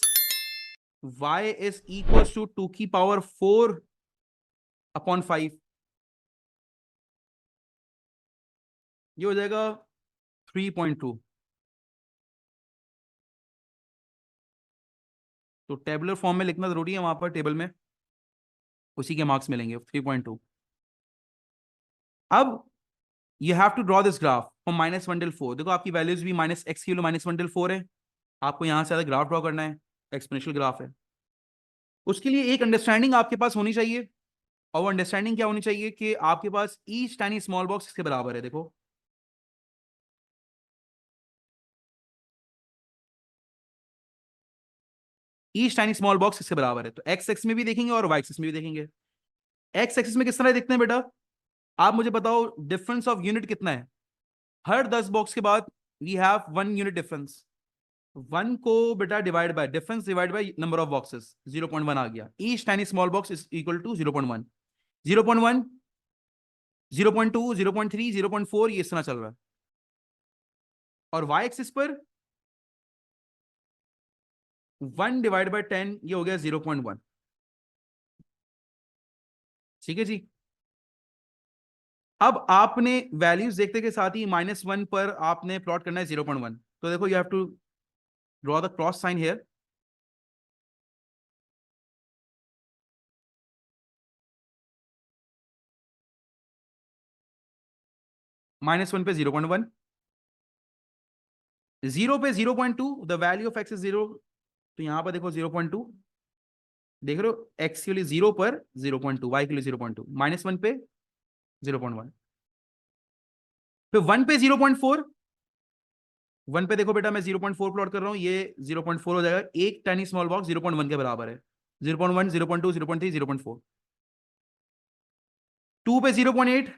y is equals to 2 की पावर 4 अपॉन 5। ये हो जाएगा 3.2। तो टेबुलर फॉर्म में लिखना जरूरी है वहां पर टेबल में, उसी के मार्क्स मिलेंगे 3.2। अब you have to draw this graph from -1 till 4। देखो आपकी वैल्यूज भी माइनस एक्स की वैल्यू -1 till 4 है। आपको यहां से ग्राफ ड्रॉ करना है, एक्सपोनेंशियल ग्राफ है। उसके लिए एक अंडरस्टैंडिंग आपके पास होनी चाहिए, और वो अंडरस्टैंडिंग क्या होनी चाहिए कि आपके पास ईच टाइनी स्मॉल बॉक्स इसके बराबर है। देखो ईच टाइनी स्मॉल बॉक्स इसके बराबर है। तो एक्स एक्स में भी देखेंगे और वाई एक्सिस में भी देखेंगे। एक्स एक्सिस में किस तरह देखते हैं बेटा, आप मुझे बताओ डिफरेंस ऑफ यूनिट कितना है। हर 10 बॉक्स के बाद वी हैव 1 यूनिट डिफरेंस। 1 को बेटा divide by difference divide by number of boxes, 0.1 आ गया। Each tiny small box is equal to 0.1। 0.1, 0.2, 0.3, 0.4 ये इस तरह चल रहा है। और वाई एक्सिस पर 1/10 ये हो गया 0.1। ठीक है जी। अब आपने वैल्यूज देखते के साथ ही -1 पर आपने प्लॉट करना है 0.1। तो देखो you have to draw the cross sign here. -1 पे 0.1, 0 पे 0.2, the value of x is 0। तो यहां पर देखो 0.2 देख रहे हो, एक्स के लिए 0 पर 0.2, वाई के लिए 0.2, -1 पे 0.1। फिर 1 पे 0.4, 1 पे देखो बेटा मैं 0.4 प्लॉट कर रहा हूं, ये 0.4 हो जाएगा। एक टाइनी स्मॉल बॉक्स 0.1 के बराबर है। 0.1, 0.2, 0.3, 0.4। 2 पे 0.8,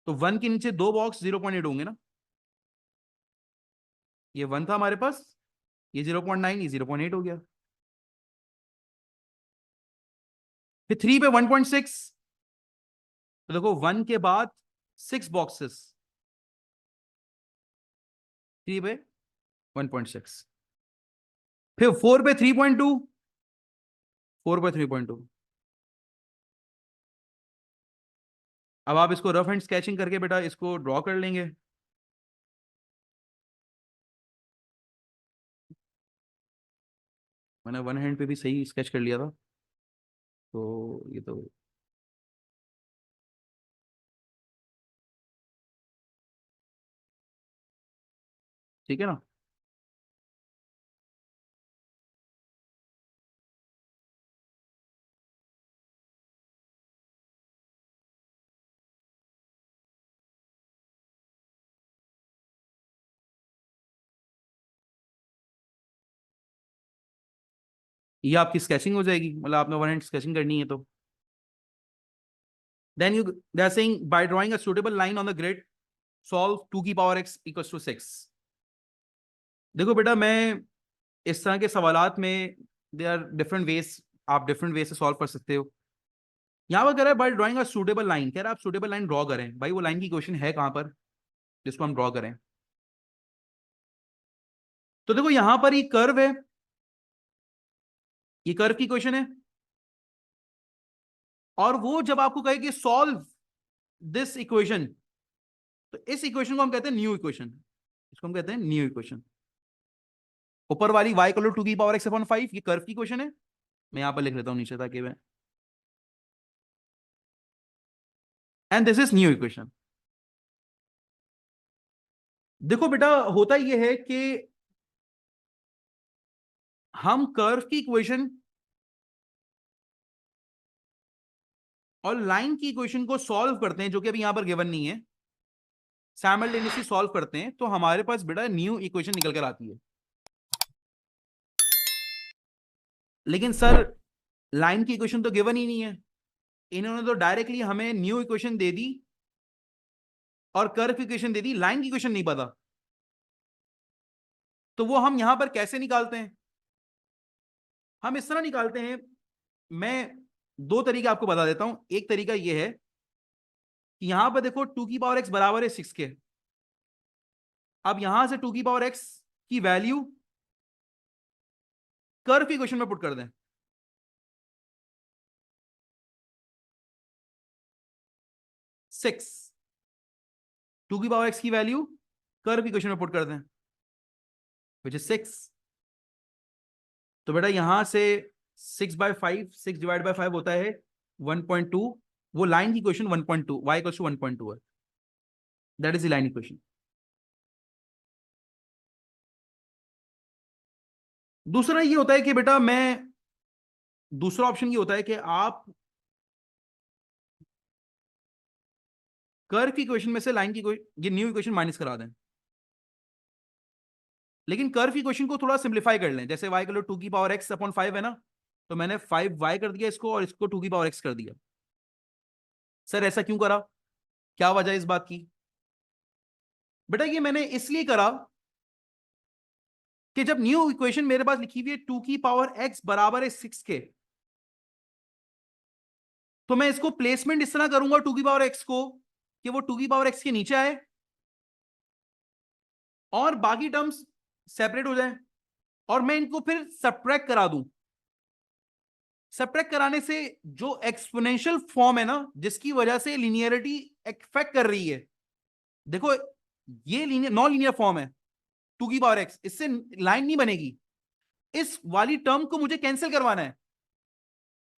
तो 1 के नीचे दो बॉक्स 0.8 होंगे ना। ये 1 था हमारे पास, ये 0.9, ये 0.8 हो गया। फिर 3 पे 1.6, तो देखो 1 के बाद 6 बॉक्सेस, 3 पे 1.6। फिर 4 पे 3.2, 4 पे 3.2। अब आप इसको रफ एंड स्केचिंग करके बेटा इसको ड्रॉ कर लेंगे। मैंने वन हैंड पे भी सही स्केच कर लिया था, तो ये तो ठीक है ना। ये आपकी स्केचिंग हो जाएगी, मतलब आपने वन हैंड स्केचिंग करनी है तो। Then you they are saying by drawing a suitable line on the grid solve 2 की पावर x इक्वल्स टू 6। देखो बेटा मैं इस तरह के सवालात में दे आर डिफरेंट वेज, आप डिफरेंट वे से सॉल्व कर सकते हो। यहाँ पर कह रहा है by drawing a suitable line, कह रहा है आप सूटेबल लाइन ड्रॉ करें। भाई वो लाइन की क्वेश्चन है कहां पर जिसको हम ड्रॉ करें। तो देखो यहां पर ये कर्व है, ये कर्व की क्वेश्चन है। और वो जब आपको कहे कि सॉल्व दिस इक्वेशन, तो इस इक्वेशन को हम कहते हैं न्यू इक्वेशन। इसको हम कहते हैं न्यू इक्वेशन। ऊपर वाली y इक्वल टू 2 की पावर x अपॉन 5 ये कर्व की क्वेश्चन है। मैं यहां पर लिख लेता हूं नीचे ताकि मैं, and this is new equation. देखो बेटा होता यह है कि हम कर्व की इक्वेशन और लाइन की इक्वेशन को सॉल्व करते हैं, जो कि अभी यहां पर गिवन नहीं है, साइमल्टेनियसली सॉल्व करते हैं, तो हमारे पास बेटा न्यू इक्वेशन निकल कर आती है। लेकिन सर लाइन की इक्वेशन तो गिवन ही नहीं है, इन्होंने तो डायरेक्टली हमें न्यू इक्वेशन दे दी और कर्व की इक्वेशन दे दी, लाइन की इक्वेशन नहीं पता। तो वो हम यहां पर कैसे निकालते हैं? हम इस तरह निकालते हैं, मैं दो तरीके आपको बता देता हूं। एक तरीका यह है कि यहां पर देखो 2 की पावर x बराबर है 6 के। अब यहां से 2 की पावर x की वैल्यू कर्व की इक्वेशन में पुट कर दें। 6, 2 की पावर x की वैल्यू कर्व की इक्वेशन में पुट कर दें, विच इज 6। तो बेटा यहां से 6/5, 6/5 होता है 1.2। वो लाइन की इक्वेशन 1.2, y इक्वल्स टू 1.2 है। That is the line equation. दूसरा ये होता है कि बेटा दूसरा ऑप्शन ये होता है कि आप कर्व की इक्वेशन में से लाइन की ये न्यू इक्वेशन माइनस करा दें। लेकिन कर्व की इक्वेशन को थोड़ा सिंप्लीफाई कर लें। जैसे y इक्वल टू 2 की पावर x/5 है ना, तो मैंने 5y कर दिया इसको और इसको 2 की पावर x कर दिया। सर ऐसा क्यों करा, क्या वजह है इस बात की? बेटा ये मैंने इसलिए करा कि जब न्यू इक्वेशन मेरे पास लिखी हुई है 2 की पावर x बराबर है 6 के, तो मैं इसको प्लेसमेंट इस तरह करूंगा 2 की पावर x को कि वो 2 की पावर x के नीचे आए और बाकी टर्म्स सेपरेट हो जाए, और मैं इनको फिर सब्ट्रैक्ट करा दूं। सब्ट्रैक्ट कराने से जो एक्सपोनेंशियल फॉर्म है ना, जिसकी वजह से लिनियरिटी इफेक्ट कर रही है, देखो ये लीनियर नॉन लीनियर फॉर्म है 2 की पावर x, इससे लाइन नहीं बनेगी। इस वाली टर्म को मुझे कैंसिल करवाना है।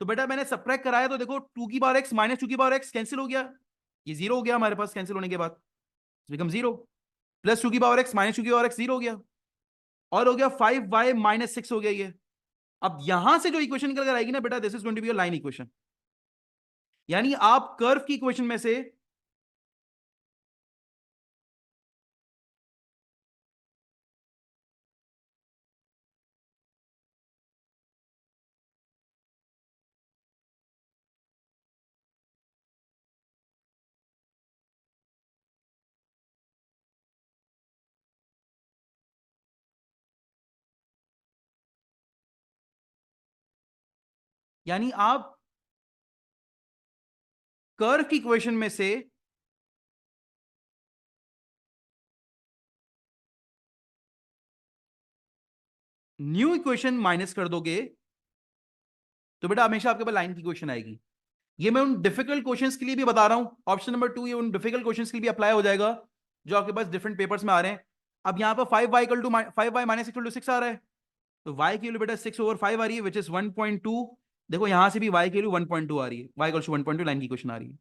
तो बेटा मैंने सब्ट्रैक्ट कराया, तो देखो 2 की पावर x माइनस 2 की पावर x कैंसिल हो गया, ये जीरो हो गया हमारे पास। कैंसिल होने के बाद बिकम जीरो, प्लस 2 की पावर x माइनस 2 की पावर x जीरो हो गया, और हो गया 5y-6 हो गया ये। अब यहां से जो इक्वेशन निकल कर आएगी ना बेटा, this is going to be a line equation. यानी आप कर्व की इक्वेशन में से यानी आप कर्व की इक्वेशन में से न्यू इक्वेशन माइनस कर दोगे, तो बेटा हमेशा आपके पास लाइन की इक्वेशन आएगी। ये मैं उन डिफिकल्ट क्वेश्चंस के लिए भी बता रहा हूं, ऑप्शन नंबर 2 ये उन डिफिकल्ट क्वेश्चंस के लिए भी अप्लाई हो जाएगा जो आपके पास डिफरेंट पेपर्स में आ रहे हैं। अब यहां पर 5y-6 आ रहा है, तो y की वैल्यू बेटा 6/5 आ रही है, विच इज 1.2। देखो यहां से भी y की वैल्यू 1.2 आ रही है, y इक्वल्स टू 1.2 लाइन की क्वेश्चन आ रही है।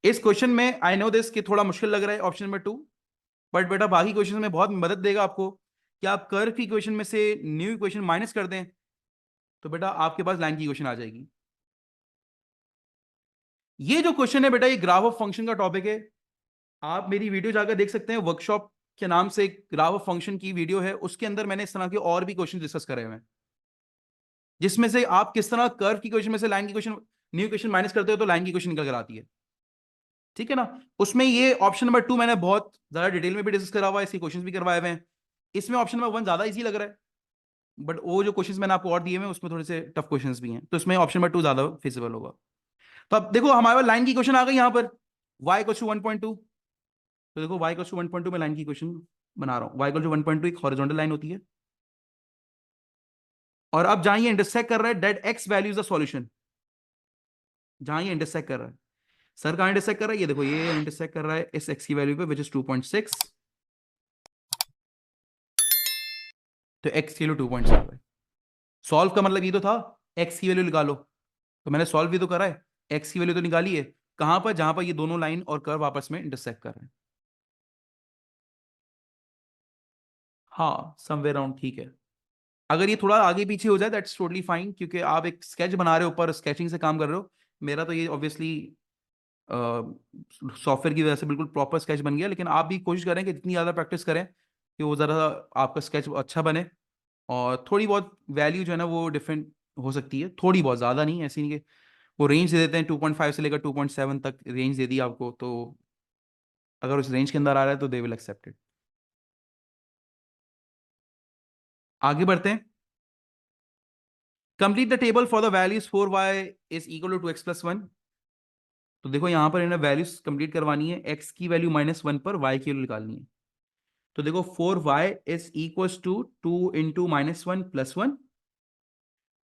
इस क्वेश्चन में आई नो दिस कि थोड़ा मुश्किल लग रहा है ऑप्शन नंबर 2, बट बेटा बाकी क्वेश्चन में बहुत मदद देगा आपको कि आप कर्व की इक्वेशन में से न्यू इक्वेशन माइनस कर दें, तो बेटा आपके पास लाइन की इक्वेशन आ जाएगी। ये जो क्वेश्चन है बेटा, ये ग्राफ ऑफ फंक्शन का टॉपिक है। आप मेरी वीडियो जाकर देख सकते हैं, वर्कशॉप के नाम से एक ग्राफ ऑफ फंक्शन की वीडियो है, उसके अंदर मैंने इस तरह के और भी क्वेश्चन डिस्कस करे हुए हैं, जिसमें से आप किस तरह कर्व की क्वेश्चन में से लाइन की क्वेश्चन न्यू इक्वेशन माइनस करते हो तो लाइन की क्वेश्चन निकल कर आती है। ठीक है ना? उसमें ये ऑप्शन नंबर 2 मैंने बहुत ज्यादा डिटेल में भी डिस्कस करा हुआ है, इसके क्वेश्चन भी करवाए हुए हैं। इसमें ऑप्शन नंबर 1 ज्यादा इजी लग रहा है, बट वो जो क्वेश्चन मैंने आपको और दिए हुए हैं उसमें थोड़े से टफ क्वेश्चन भी हैं, तो इसमें ऑप्शन नंबर 2 ज्यादा फिजिबल होगा। तो अब देखो हमारे पास लाइन की क्वेश्चन आ गई यहाँ पर, y इक्वल टू 1.2। तो देखो y इक्वल टू 1.2 में लाइन की क्वेश्चन बना रहा हूँ। y इक्वल टू 1.2 एक हॉरिजॉन्टल लाइन होती है, और अब जहां ये इंटरसेक्ट कर रहा है, that x value is the solution. जहां ये इंटरसेक्ट कर रहा है, सर कहां इंटरसेक्ट कर रहा है, ये देखो ये इंटरसेक्ट कर रहा है इस x की वैल्यू पे, विच इज 2.6। तो x की वैल्यू 2.6 है। सॉल्व का मतलब ये तो था x की वैल्यू निकालो, तो मैंने सॉल्व भी तो करा है, x की वैल्यू तो निकाली है। कहां पर? जहां पर ये दोनों लाइन और कर्व आपस में इंटरसेक्ट कर रहे हैं। हाँ समवेयर अराउंड ठीक है। अगर ये थोड़ा आगे पीछे हो जाए दैट्स टोटली फाइन, क्योंकि आप एक स्केच बना रहे हो, ऊपर स्केचिंग से काम कर रहे हो, मेरा तो ये ऑब्वियसली सॉफ्टवेयर की वजह से बिल्कुल प्रॉपर स्केच बन गया, लेकिन आप भी कोशिश करें कि जितनी ज़्यादा प्रैक्टिस करें कि वो ज़रा आपका स्केच अच्छा बने। और थोड़ी बहुत वैल्यू जो है ना वो डिफरेंट हो सकती है, थोड़ी बहुत, ज़्यादा नहीं, ऐसी नहीं कि वो रेंज दे देते हैं 2.5 से लेकर 2.7 तक रेंज दे दी आपको, तो अगर उस रेंज के अंदर आ रहा है तो दे विल एक्सेप्ट इट। आगे बढ़ते हैं। Complete the table for the values 4y is equal to 2x+1। तो देखो यहाँ पर इन्हें वैल्यूज कंप्लीट करवानी है, x की वैल्यू -1 पर y की वैल्यू निकालनी है। तो देखो 4y इज इक्वल टू 2 × -1 + 1।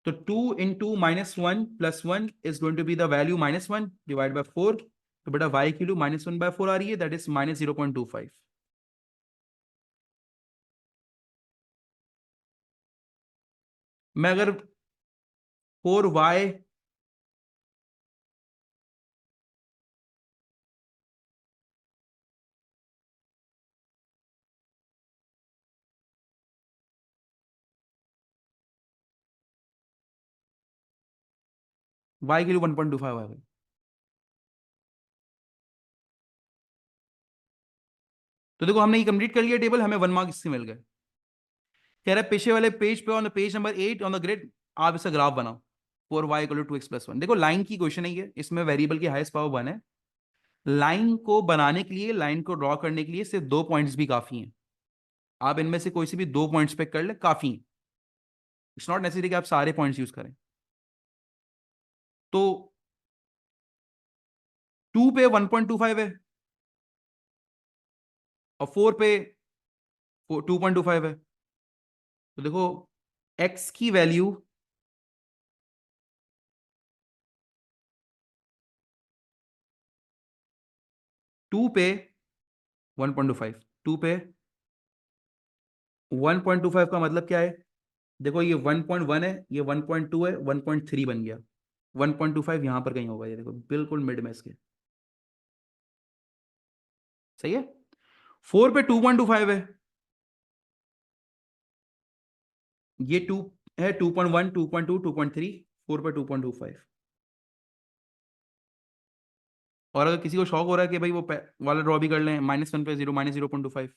तो 2 × -1 + 1 is going to be the value -1 divide by 4। तो बेटा y की वैल्यू -1/4 आ रही है, दैट इज -0.25। मैं अगर 4y y की वैल्यू 1.25 आ गई। तो देखो हमने ये कंप्लीट कर लिया टेबल, हमें 1 मार्क इससे मिल गए। कह रहा है पीछे वाले पेज पे on the page number 8 on the grid आप इसका ग्राफ बनाओ। 4y = 2x+1। देखो लाइन की क्वेश्चन है ये, इसमें वेरिएबल की हाईएस्ट पावर 1 है। लाइन को बनाने के लिए, लाइन को ड्रॉ करने के लिए सिर्फ 2 पॉइंट्स भी काफी हैं। आप इनमें से कोई से भी 2 पॉइंट्स पे कर ले, काफी है। इट्स नॉट नेसेसरी कि आप सारे पॉइंट्स यूज करें। तो 2 पे 1.25 है और 4 पे 2.25 है। तो देखो x की वैल्यू 2 पे 1.25, 2 पे 1.25 का मतलब क्या है? देखो ये 1.1 है, ये 1.2 है, 1.3 बन गया। 1.25 यहां पर कहीं होगा, ये देखो बिल्कुल मिड में इसके। सही है। 4 पे 2.25 है, ये 2 है, 2.1, 2.2, 2.3, 4 पे 2.25। और अगर किसी को शौक हो रहा है कि भाई वो वाला ड्रॉ भी कर लें, -1 पे 0, -0.25,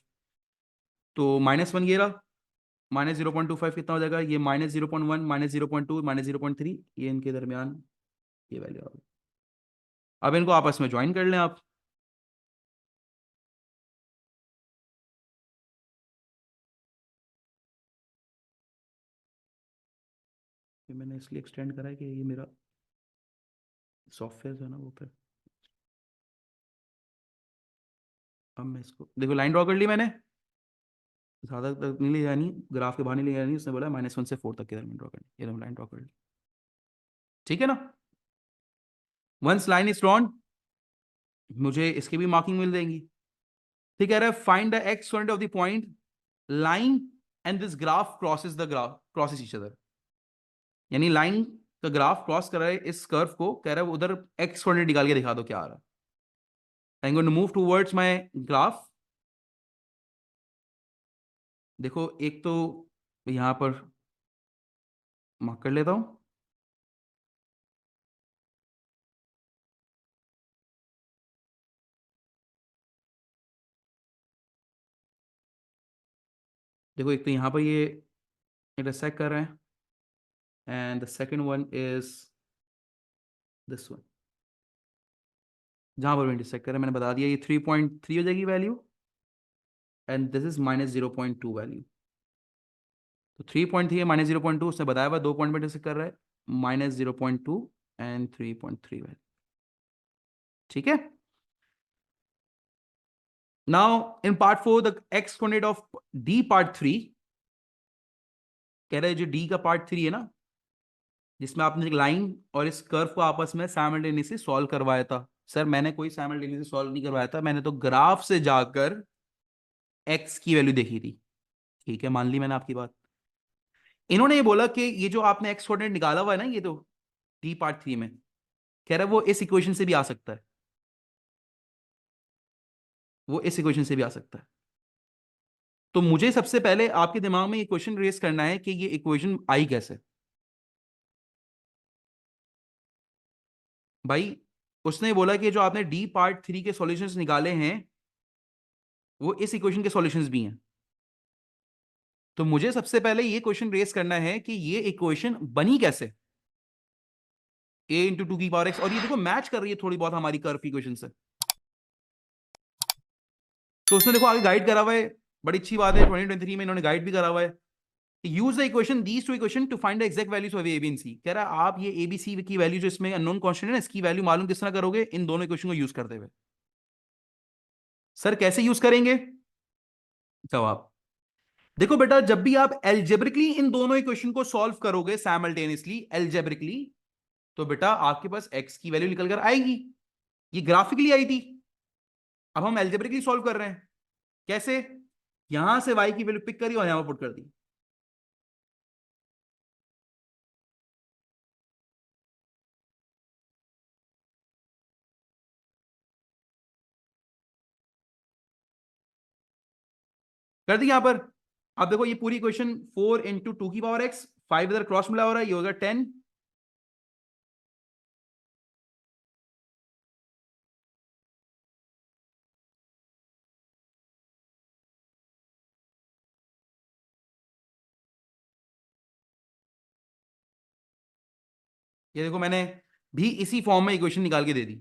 तो -1 ये रहा, -0.25 कितना हो जाएगा? ये -0.1, -0.2, -0.3, ये इनके दरमियान ये वैल्यू आ गई। अब इनको आपस में ज्वाइन कर लें आप। ये मैंने इसलिए एक्सटेंड करा है कि ये मेरा सॉफ्टवेयर जो है ना वो पे। अब मैं इसको देखो लाइन ड्रॉ कर ली मैंने, ज्यादा तक नहीं ले जानी, ग्राफ के बाहर नहीं ले जानी। उसने बोला -1 से 4 तक की लाइन ड्रॉ करनी, ये लाइन ड्रॉ कर ली। ठीक है ना? वंस लाइन इज ड्रॉन, मुझे इसकी भी मार्किंग मिल जाएगी। ठीक कह रहा है find the x coordinate of the point line and this graph crosses the graph crosses each other. यानी लाइन का ग्राफ क्रॉस कर रहा है इस कर्व को, कह रहा है उधर एक्स कोऑर्डिनेट निकाल के दिखा दो क्या आ रहा है। I am going to move towards my graph. देखो एक तो यहां पर मार्क कर लेता हूं। देखो एक तो यहां पर ये इंटरसेक्ट कर रहे हैं, and the second one is this one, जहां पर इंटरसेक्ट कर रहे हैं मैंने बता दिया, ये 3.3 हो जाएगी value, and this is -0.2 value. तो 3.3 है, -0.2, उसने बताया हुआ 2 पॉइंट में इंटरसेक्ट कर रहा है, -0.2 एंड 3.3 वैल्यू। ठीक है। Now in part 4 the x coordinate of D part 3, कह रहे हैं जो डी का पार्ट 3 है ना, जिसमें आपने लाइन और इस कर्व को आपस में साइमल्टेनियसली सॉल्व करवाया था। सर मैंने कोई साइमल्टेनियसली सॉल्व नहीं करवाया था, मैंने तो ग्राफ से जाकर एक्स की वैल्यू देखी थी। ठीक है, मान ली मैंने आपकी बात। इन्होंने ये बोला कि ये जो आपने एक्स कोऑर्डिनेट निकाला हुआ है ना, ये तो डी पार्ट 3 में, कह रहा है वो इस इक्वेशन से भी आ सकता है, वो इस इक्वेशन से भी आ सकता है। तो मुझे सबसे पहले आपके दिमाग में ये क्वेश्चन रेस करना है कि ये इक्वेशन आई कैसे। भाई उसने बोला कि जो आपने डी पार्ट 3 के सॉल्यूशंस निकाले हैं वो इस इक्वेशन के सॉल्यूशंस भी हैं। तो मुझे सबसे पहले ये क्वेश्चन रेस करना है कि ये इक्वेशन बनी कैसे, a × 2 की पावर x, और ये देखो मैच कर रही है थोड़ी बहुत हमारी कर्व इक्वेशन से। तो उसने देखो आगे गाइड करा हुआ है, बड़ी अच्छी बात है, 2023 में इन्होंने गाइड भी करा हुआ है। Use the equation these two equation to find the exact values of A B and C. कह रहा है आप ये ए बी सी की वैल्यू जो इसमें अननोन कांस्टेंट है ना, इसकी वैल्यू मालूम किस तरह करोगे, इन दोनों इक्वेशन को यूज करते हुए। सर कैसे यूज करेंगे? जवाब देखो बेटा, जब भी आप एल्जेब्रिकली इन दोनों इक्वेशन को सॉल्व करोगे साइमल्टेनियसली एल्जेब्रिकली, तो बेटा आपके पास एक्स की वैल्यू निकल कर आएगी। ये ग्राफिकली आई थी, अब हम एल्जेब्रिकली सॉल्व कर रहे हैं। कैसे? यहां से वाई की वैल्यू पिक करी और यहां पर पुट कर दी। कर दी यहां पर। अब देखो ये पूरी इक्वेशन 4 × 2 की पावर x, 5 इधर क्रॉस मिला हो रहा है, ये होगा 10। ये देखो मैंने भी इसी फॉर्म में इक्वेशन निकाल के दे दी।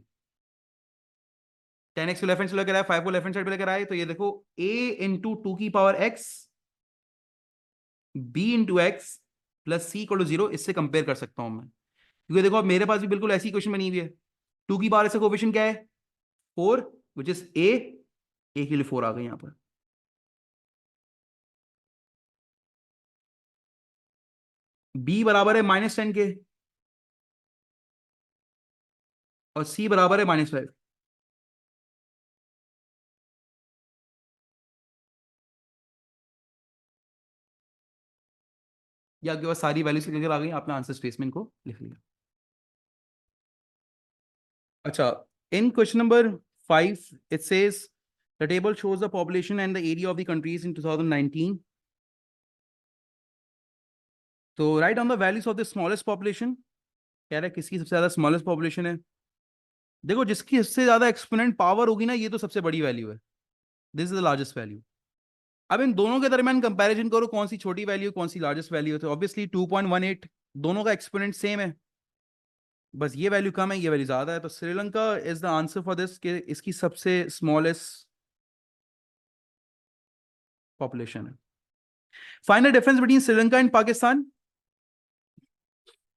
10x को लेफ्ट हैंड से लेकर आए, 5 को लेफ्ट हैंड साइड पे लेकर आए, तो ये देखो a × 2 की power x b × x plus c = 0, इससे कंपेयर कर सकता हूं मैं, क्योंकि देखो अब मेरे पास भी बिल्कुल ऐसी इक्वेशन बनी हुई है। 2 की पावर से कोएफिशिएंट क्या है? 4, विच इज a के लिए 4 आ गई यहां पर। b बराबर है -10 के, और c बराबर है -5। या आपके पास सारी वैल्यूज निकल आ गई, आपने आंसर स्पेस में इनको लिख लिया। अच्छा, in question number 5, it says the table shows the population and the area of the countries in 2019. तो write down the values of the smallest population। कह रहा है किसकी सबसे ज्यादा स्मॉलेस्ट पॉपुलेशन है। देखो जिसकी सबसे ज्यादा एक्सपोनेंट पावर होगी ना, ये तो सबसे बड़ी वैल्यू है, this is the largest value. अब इन दोनों के दरमियान कंपैरिजन करो, कौन सी छोटी वैल्यू कौन सी लार्जेस्ट वैल्यू है, तो ऑब्वियसली 2.18, दोनों का एक्सपोनेंट सेम है, बस ये वैल्यू कम है ये वैल्यू ज्यादा है, तो Sri Lanka is the answer for this, कि इसकी सबसे स्मॉलेस्ट पॉपुलेशन है। Find the difference between Sri Lanka and Pakistan,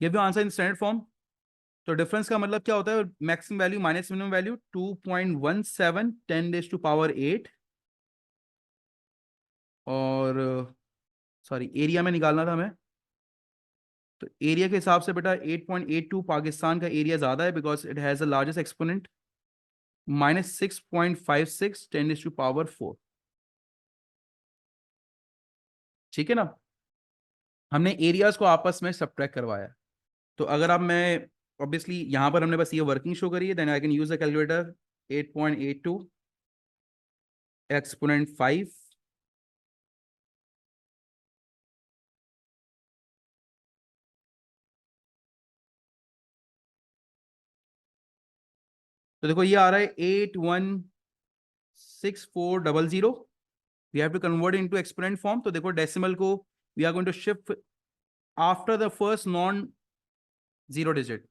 give your answer in standard form. तो डिफरेंस का मतलब क्या होता है? Maximum value minus minimum value, 2.17 10⁸ और सॉरी एरिया में निकालना था हमें, तो एरिया के हिसाब से बेटा 8.82 पाकिस्तान का एरिया ज्यादा है, because it has the largest exponent, -6.56 10⁴। ठीक है ना, हमने एरियाज को आपस में सब्ट्रैक्ट करवाया। तो अगर आप मैं ऑब्वियसली यहां पर हमने बस ये वर्किंग शो करी है, then I can use the calculator. 8.82 exponent 5, तो देखो ये आ रहा है 816400। We have to convert into exponent form, तो देखो डेसिमल को we are going to shift after the first non zero digit.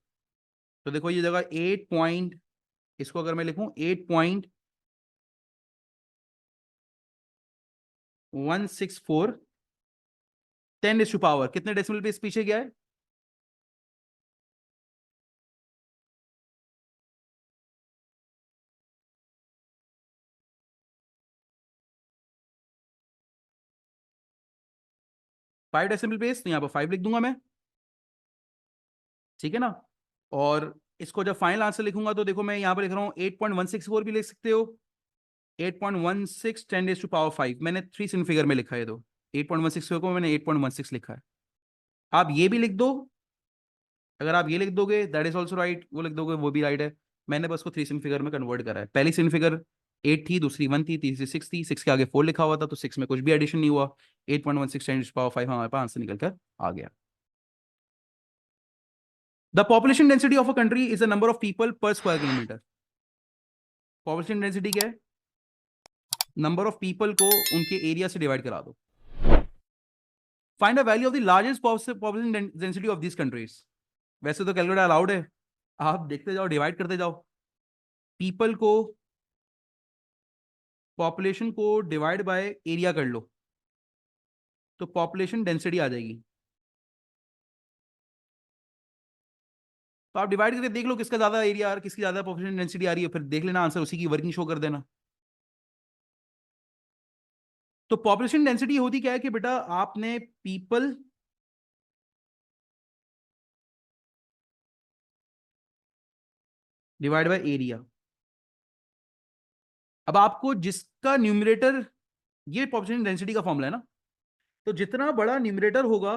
तो देखो ये जगह 8 पॉइंट, इसको अगर मैं लिखूं 8.164 10⁻, कितने डेसिमल पे पीछे गया है? 5 डेसिमल प्लेस, तो यहाँ पर 5 लिख दूंगा मैं। ठीक है ना, और इसको जब फाइनल आंसर लिखूंगा तो देखो मैं यहाँ पर लिख रहा हूँ 8.164 भी लिख सकते हो, 8.16 10⁻5, मैंने 3 sin फिगर में लिखा है, तो 8.16 को मैंने 8.16 लिखा है। आप ये भी लिख दो, अगर आप ये लिख दोगे दैट इज ऑल्सो राइट, वो लिख दोगे वो भी राइट है। मैंने बस को 3 sin फिगर में कन्वर्ट करा है, पहली sin फिगर 8 थी, दूसरी 1 थी, तीसरी 6 थी, 6 के आगे 4 लिखा हुआ था, तो 6 में कुछ भी एडिशन नहीं हुआ, 8.16 10⁻5 हमारे पास आंसर निकल कर आ गया। The population density of a country is the number of people पर स्क्वायर किलोमीटर। पॉपुलेशन डेंसिटी क्या है? नंबर ऑफ पीपल को उनके एरिया से डिवाइड करा दो। Find the value of the largest population density of this countries. वैसे तो कैलकुलेटर अलाउड है, आप देखते जाओ, डिवाइड करते जाओ। पीपल को, पॉपुलेशन को डिवाइड बाय एरिया कर लो तो पॉपुलेशन डेंसिटी आ जाएगी। तो आप डिवाइड करके देख लो किसका ज्यादा एरिया और किसकी ज्यादा पॉपुलेशन डेंसिटी आ रही है, फिर देख लेना आंसर, उसी की वर्किंग शो कर देना। तो पॉपुलेशन डेंसिटी होती क्या है कि बेटा आपने पीपल डिवाइड बाय एरिया। अब आपको जिसका न्यूमरेटर, ये पॉपुलेशन डेंसिटी का फॉर्मूला है ना, तो जितना बड़ा न्यूमरेटर होगा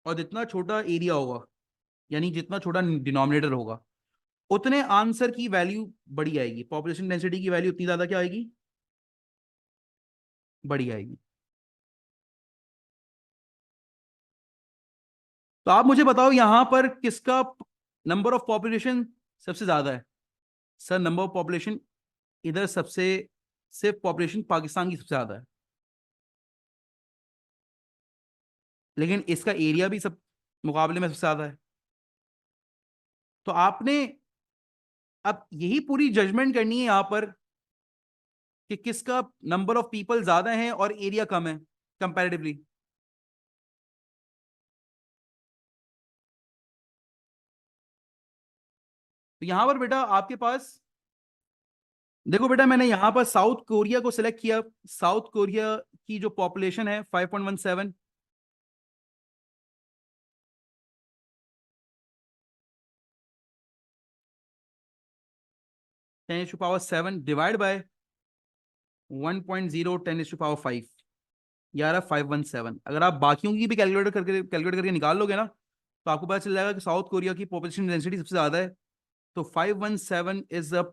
और जितना छोटा एरिया होगा, यानी जितना छोटा डिनोमिनेटर होगा, उतने आंसर की वैल्यू बड़ी आएगी। पॉपुलेशन डेंसिटी की वैल्यू उतनी ज्यादा क्या आएगी? बड़ी आएगी। तो आप मुझे बताओ यहां पर किसका नंबर ऑफ पॉपुलेशन सबसे ज्यादा है? सर नंबर ऑफ पॉपुलेशन इधर सबसे, सिर्फ पॉपुलेशन पाकिस्तान की सबसे ज्यादा है, लेकिन इसका एरिया भी सब मुकाबले में सबसे ज्यादा है। तो आपने अब यही पूरी जजमेंट करनी है यहां पर कि किसका नंबर ऑफ पीपल ज्यादा है और एरिया कम है कंपैरेटिवली। तो यहां पर बेटा आपके पास, देखो बेटा मैंने यहां पर साउथ कोरिया को सिलेक्ट किया। साउथ कोरिया की जो पॉपुलेशन है 5.17, 10⁻⁷ डिवाइड बाय 1.0 10⁻⁵, यार 517। अगर आप बाकियों की भी कैलकुलेट करके निकाल लोगे ना, तो आपको पता चल जाएगा कि साउथ कोरिया की पॉपुलेशन डेंसिटी सबसे ज्यादा है। तो 517 इज द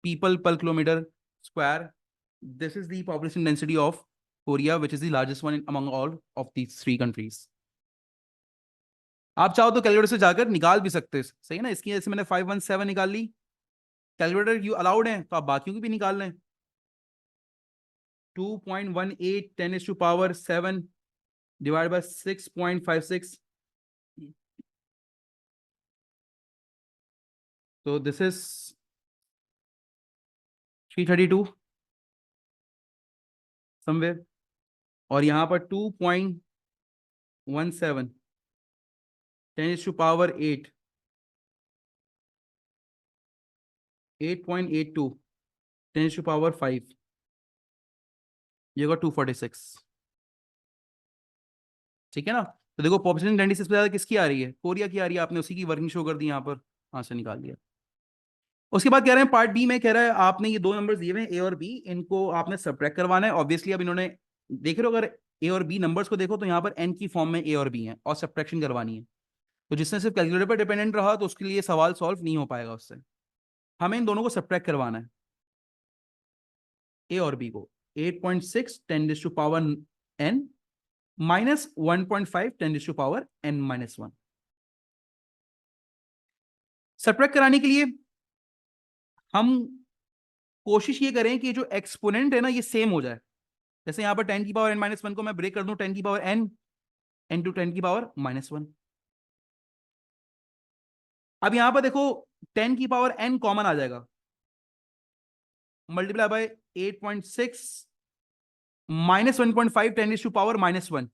पीपल पर kilometre square. This is the population density of Korea which is the largest one among all of these three countries. आप चाहो तो कैलकुलेटर से जाकर निकाल भी सकते हैं, सही है ना। इसकी जैसे मैंने 517 निकाल ली, कैलकुलेटर यू अलाउड है तो आप बाकियों की भी निकाल लें। 2.18 10⁻⁷ डिवाइड बाय 6.56, तो दिस इज 332 समवेयर। और यहां पर 2.17 10⁻⁸ 8.82 10⁻⁵, ये होगा 246। ठीक है ना। तो देखो पॉपुलेशन डेंसिटी सबसे ज्यादा किसकी आ रही है? कोरिया की आ रही है। आपने उसी की वर्किंग शो कर दी यहाँ पर, आंसर निकाल लिया। उसके बाद कह रहे हैं पार्ट बी में, कह रहा है आपने ये दो नंबर्स दिए हुए हैं ए और बी, इनको आपने सब्ट्रैक्ट करवाना है। ऑब्वियसली अब इन्होंने, देख रहे हो, अगर ए और बी नंबर्स को देखो तो यहाँ पर एन की फॉर्म में ए और बी है और सब्ट्रैक्शन करवानी है। तो जिसने सिर्फ कैलकुलेटर पर डिपेंडेंट रहा तो उसके लिए सवाल सॉल्व नहीं हो पाएगा उससे। हमें इन दोनों को सब्ट्रैक्ट करवाना है, ए और बी को। 8.6 10⁻n माइनस 1.5 10⁻n-1। सब्ट्रैक्ट कराने के लिए हम कोशिश ये करें कि जो एक्सपोनेंट है ना ये सेम हो जाए। जैसे यहां पर 10⁻n-1 को मैं ब्रेक कर दूं 10⁻n इंटू 10⁻⁻1। अब यहां पर देखो 10⁻n कॉमन आ जाएगा, मल्टीप्लाई बाय 8.6 माइनस 1.5 10⁻⁻1।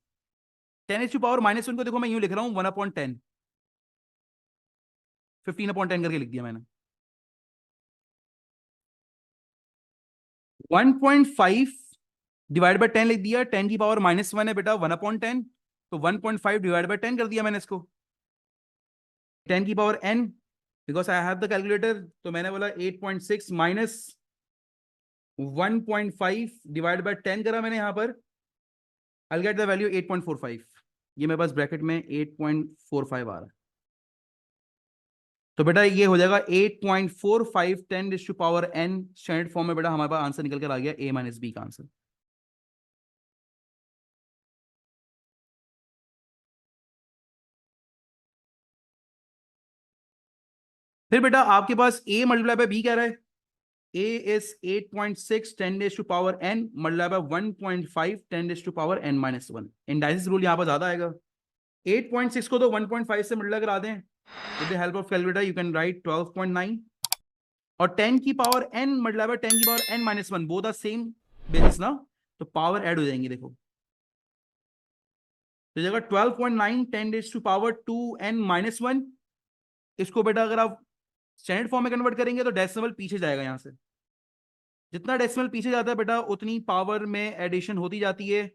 10⁻⁻1 को देखो मैं यूं लिख रहा हूं 1/10, 15/10 करके लिख दिया मैंने। 1.5 डिवाइड बाय 10 लिख दिया, 10⁻⁻1 है बेटा 1/10, तो 1.5 डिवाइड बाय 10 कर दिया मैंने इसको। 10⁻n, because I have the calculator, तो मैंने बोला 8.6 माइनस 1.5 डिवाइड बाय 10 करा मैंने यहां पर। I get the value 8.45। ये मेरे पास ब्रैकेट में 8.45 आ रहा है। तो बेटा ये हो जाएगा 8.45 10⁻n स्टैंडर्ड फॉर्म में। बेटा हमारे पास आंसर निकल कर आ गया A-B का आंसर। फिर बेटा आपके पास a मल्टीप्लाई बाय b कह रहा है, a is 8.6 10 raised to power n multiply by 1.5 10 raised to power n minus 1। Indices rule यहाँ पर ज्यादा आएगा। 8.6 को तो 1.5 से मल्टीप्लाई करा दें, with the help of calculator you can write 12.9, और 10 की पावर n मल्टीप्लाई बाय 10 की power n minus 1, both are same basis ना, तो पावर ऐड हो जाएंगे। देखो तो जगह 12.9 10 raise to power 2n minus 1, इसको बेटा अगर आप स्टैंडर्ड फॉर्म में कन्वर्ट करेंगे तो डेसिमल पीछे जाएगा। यहां से जितना डेसिमल पीछे जाता है बेटा उतनी पावर में एडिशन होती जाती है,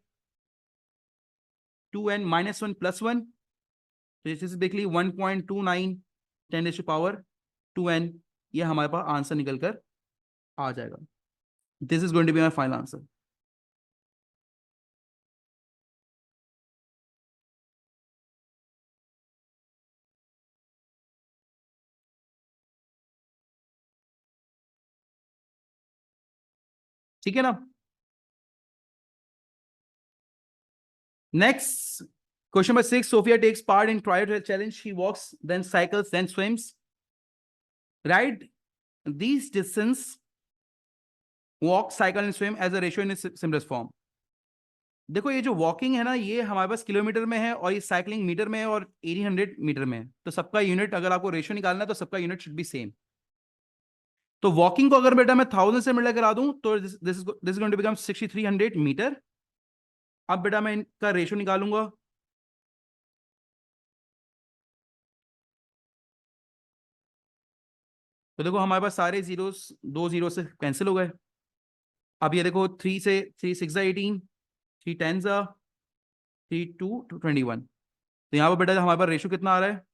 2n माइनस 1 प्लस 1, तो जैसे basically 1.29 10 raise to power 2n, ये हमारे पास आंसर निकल कर आ जाएगा। This is going to be my final answer. ठीक है ना। Next question number 6, Sophia takes part in trial challenge, she walks then cycles then swims, write these distance walk cycle and swim as a ratio in its simplest form। देखो ये जो walking है ना ये हमारे पास किलोमीटर में है, और ये साइकिलिंग मीटर में है, और 1800 मीटर में है, तो सबका यूनिट अगर आपको रेशियो निकालना है तो सबका यूनिट शुड बी सेम। तो वॉकिंग को अगर बेटा मैं 1000 से मल्टीप्लाई करा दूं तो this is going to become 6300 metre. अब बेटा मैं इनका रेशियो निकालूंगा, तो देखो हमारे पास सारे जीरोस 2 जीरो से कैंसिल हो गए। अब ये देखो 3 से 3 6 18, 3 10 3 2 21, तो यहाँ पर बेटा हमारे पास रेशियो कितना आ रहा है,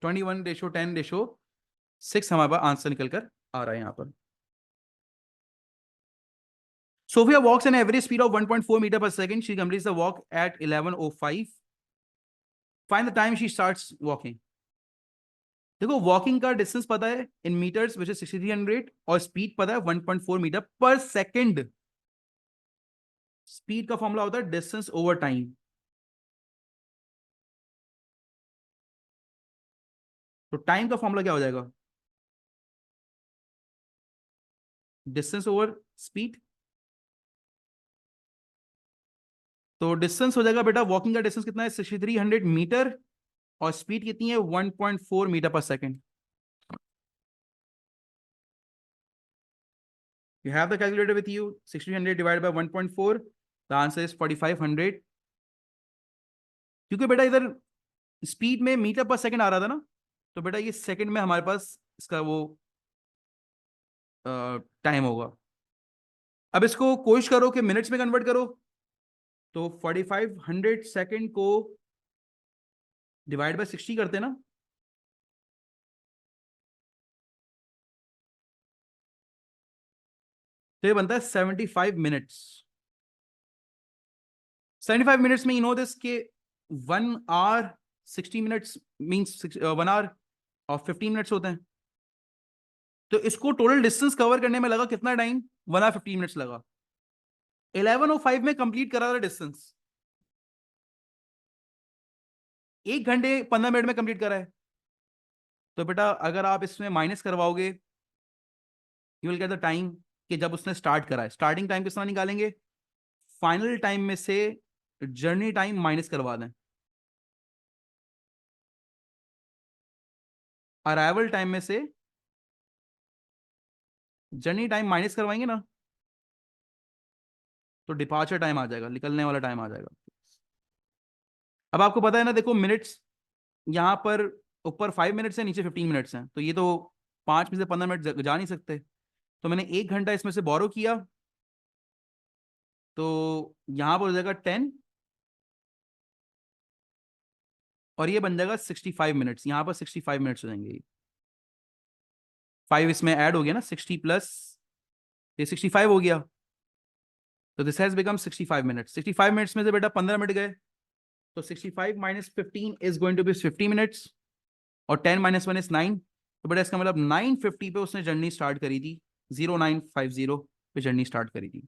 21:10:6 हमारे पास आंसर निकल कर आ रहा है यहाँ पर। Sophia walks an average speed of 1.4 meter per second. She completes the walk at 11:05. Find the time she starts walking. देखो वॉकिंग का डिस्टेंस पता है इन मीटर्स विच इज 6300, और स्पीड पता है 1.4 मीटर पर सेकंड। स्पीड का फॉर्मूला होता है डिस्टेंस ओवर टाइम। तो टाइम का फॉर्मूला क्या हो जाएगा, डिस्टेंस ओवर स्पीड। तो डिस्टेंस हो जाएगा बेटा, वॉकिंग का डिस्टेंस कितना है 6300 मीटर, और स्पीड कितनी है 1.4 मीटर पर second. You have the calculator with you, 6300 divided by 1.4, the answer is 4500। क्योंकि बेटा इधर स्पीड में मीटर पर सेकंड आ रहा था ना, तो बेटा ये सेकंड में हमारे पास इसका वो टाइम होगा। अब इसको कोशिश करो कि मिनट्स में कन्वर्ट करो, तो 4500 सेकंड को डिवाइड बाय 60 करते ना, तो ये बनता है 75 मिनट्स। 75 मिनट्स में यू नो दिस के 1 आवर 60 मिनट्स मींस 1 आवर और 15 मिनट्स होते हैं। तो इसको टोटल डिस्टेंस कवर करने में लगा कितना टाइम, 1 आवर 15 मिनट्स लगा। 11:05 में कंप्लीट करा था डिस्टेंस, 1 घंटे 15 मिनट में कंप्लीट करा है। तो बेटा अगर आप इसमें माइनस करवाओगे you will get the time कि जब उसने स्टार्ट करा है। स्टार्टिंग टाइम कितना निकालेंगे, फाइनल टाइम में से जर्नी टाइम माइनस करवा दें, अराइवल टाइम में से जर्नी टाइम माइनस करवाएंगे ना, तो डिपार्चर टाइम आ जाएगा, निकलने वाला टाइम आ जाएगा। अब आपको पता है ना, देखो मिनट्स यहां पर ऊपर 5 मिनट्स है, नीचे 15 मिनट्स हैं, तो ये तो 5 में से 15 मिनट जा नहीं सकते। तो मैंने 1 घंटा इसमें से बोरो किया, तो यहां पर हो जाएगा 10, और ये बन जाएगा 65 मिनट्स। यहां पर 65 मिनट्स हो जाएंगे, 5 इसमें ऐड हो गया ना, 60 प्लस ये 65 हो गया, तो this has become 65 minutes. 65 minutes में से बेटा 15 मिनट गए, तो 65 minus 15 is going to be 50 minutes, और 10 माइनस 1 इज 9। तो बेटा इसका मतलब 9:50 पे उसने जर्नी स्टार्ट करी थी, 0950 पे जर्नी स्टार्ट करी थी।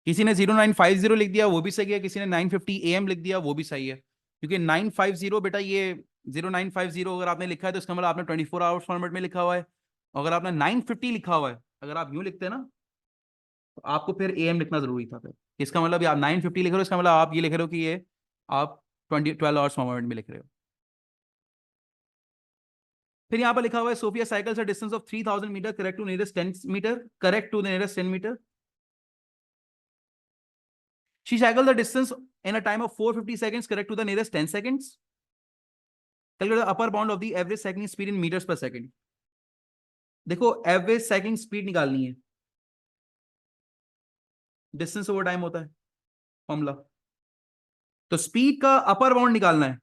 किसी ने 0950 लिख दिया वो भी सही है, किसी ने 950 AM लिख दिया वो भी सही है, क्योंकि 950 बेटा ये 0950 अगर आपने लिखा है तो इसका मतलब आपने 24 आवर्स फॉर्मेट में लिखा हुआ है। अगर आपने 950 लिखा हुआ है, अगर आप यूं लिखते हैं ना, तो आपको फिर AM लिखना जरूरी था फिर। इसका मतलब आप 950 लिख रहे हो, इसका मतलब आप ये लिख रहे हो कि ये आप 12 आवर्स फॉर्मेट में लिख रहे हो। फिर यहाँ पर लिखा हुआ है Sophia cycles a distance of 3000 metre, correct to nearest 10 metre, correct to the nearest 10 metre. She cycled the distance in a time of 450 seconds, correct to the nearest 10 seconds. Calculate the upper bound of the average cycling speed in meters per second. देखो average cycling speed निकालनी है, distance over time होता है formula, तो speed का upper bound निकालना है।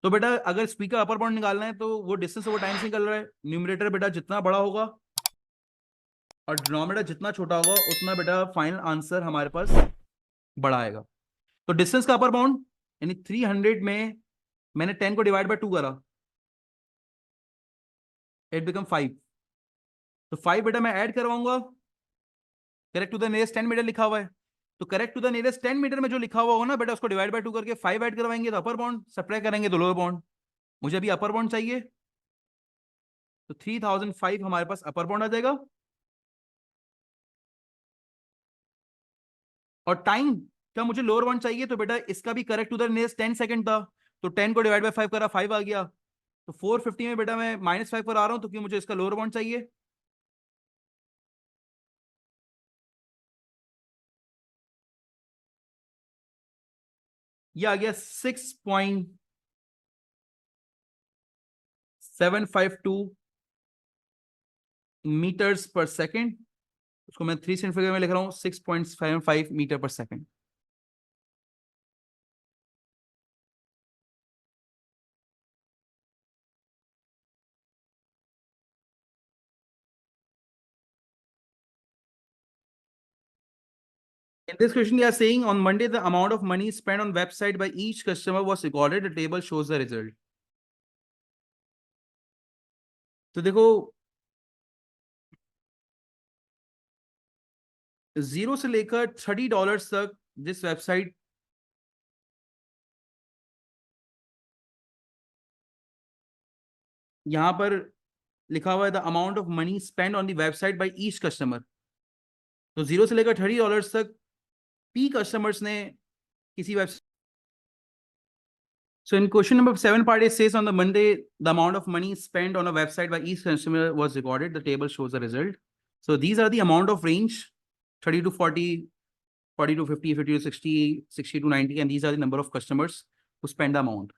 तो बेटा अगर स्पीड का अपर बाउंड निकालना है तो वो डिस्टेंस ओवर टाइम से निकल रहा है। न्यूमरेटर बेटा जितना बड़ा होगा और डिनोमिनेटर जितना छोटा होगा उतना बेटा फाइनल आंसर हमारे पास बड़ा आएगा। तो डिस्टेंस का अपर बाउंड यानी 300 में मैंने 10 को डिवाइड बाय 2 करा, इट बिकम 5। तो 5 बेटा मैं ऐड करवाऊंगा, correct to the nearest 10 metre लिखा हुआ है, तो correct to the nearest 10 metre में जो लिखा हुआ होगा ना बेटा उसको डिवाइड बाय 2 करके 5 ऐड करवाएंगे तो अपर बाउंड, सब्ट्रैक्ट करेंगे तो लोअर बाउंड। मुझे अभी अपर बाउंड चाहिए, तो 3005 हमारे पास अपर बाउंड आ जाएगा। और टाइम क्या मुझे लोअर बाउंड चाहिए, तो बेटा इसका भी correct to the nearest 10 second था, तो 10 को डिवाइड बाय 5 करा, 5 आ गया। तो 450 में बेटा मैं -5 पर आ रहा हूं, तो क्योंकि मुझे इसका लोअर बाउंड चाहिए। ये आ गया 6.752 मीटर्स पर सेकेंड। उसको मैं 3 सेंट फिगर में लिख रहा हूं, 6.75 मीटर पर second. In this question, they are saying on Monday, the amount of money spent on website by each customer was recorded. The table shows the result. तो देखो 0 से लेकर $30 तक जिस वेबसाइट, यहां पर लिखा हुआ है the amount of money spend on the website by each customer, तो 0 से लेकर $30 तक P कस्टमर्स ने किसी website. So in question number 7 part, it says on the Monday, the amount of money spent on a website by each customer was recorded. The table shows the result. So these are the amount of range 30 to 40, 40 to 50, 50 to 60, 60 to 90, and these are the number of customers who spend the amount.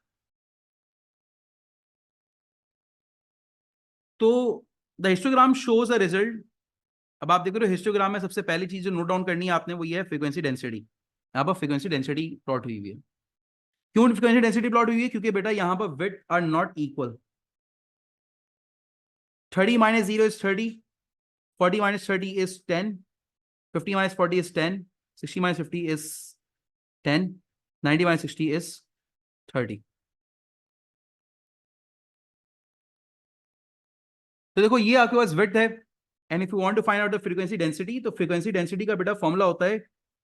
तो the histogram shows the result. अब आप देख रहे हो histogram में सबसे पहली चीज जो नोट डाउन करनी है आपने वो ये है फ्रीक्वेंसी डेंसिटी। यहाँ पर फ्रीक्वेंसी डेंसिटी प्लॉट हुई हुई है। क्यों फ्रीक्वेंसी डेंसिटी प्लॉट हुई है, क्योंकि बेटा यहाँ पर width are not equal. 30 minus 0 is 30, 40 minus 30 is 10, 50 minus 40 is 10, 60 minus 50 is 10, 90 minus 60 is 30। तो देखो ये आपके पास विड्थ है, and if you want to find out the frequency density, तो फ्रीक्वेंसी डेंसिटी का बेटा फॉर्मूला होता है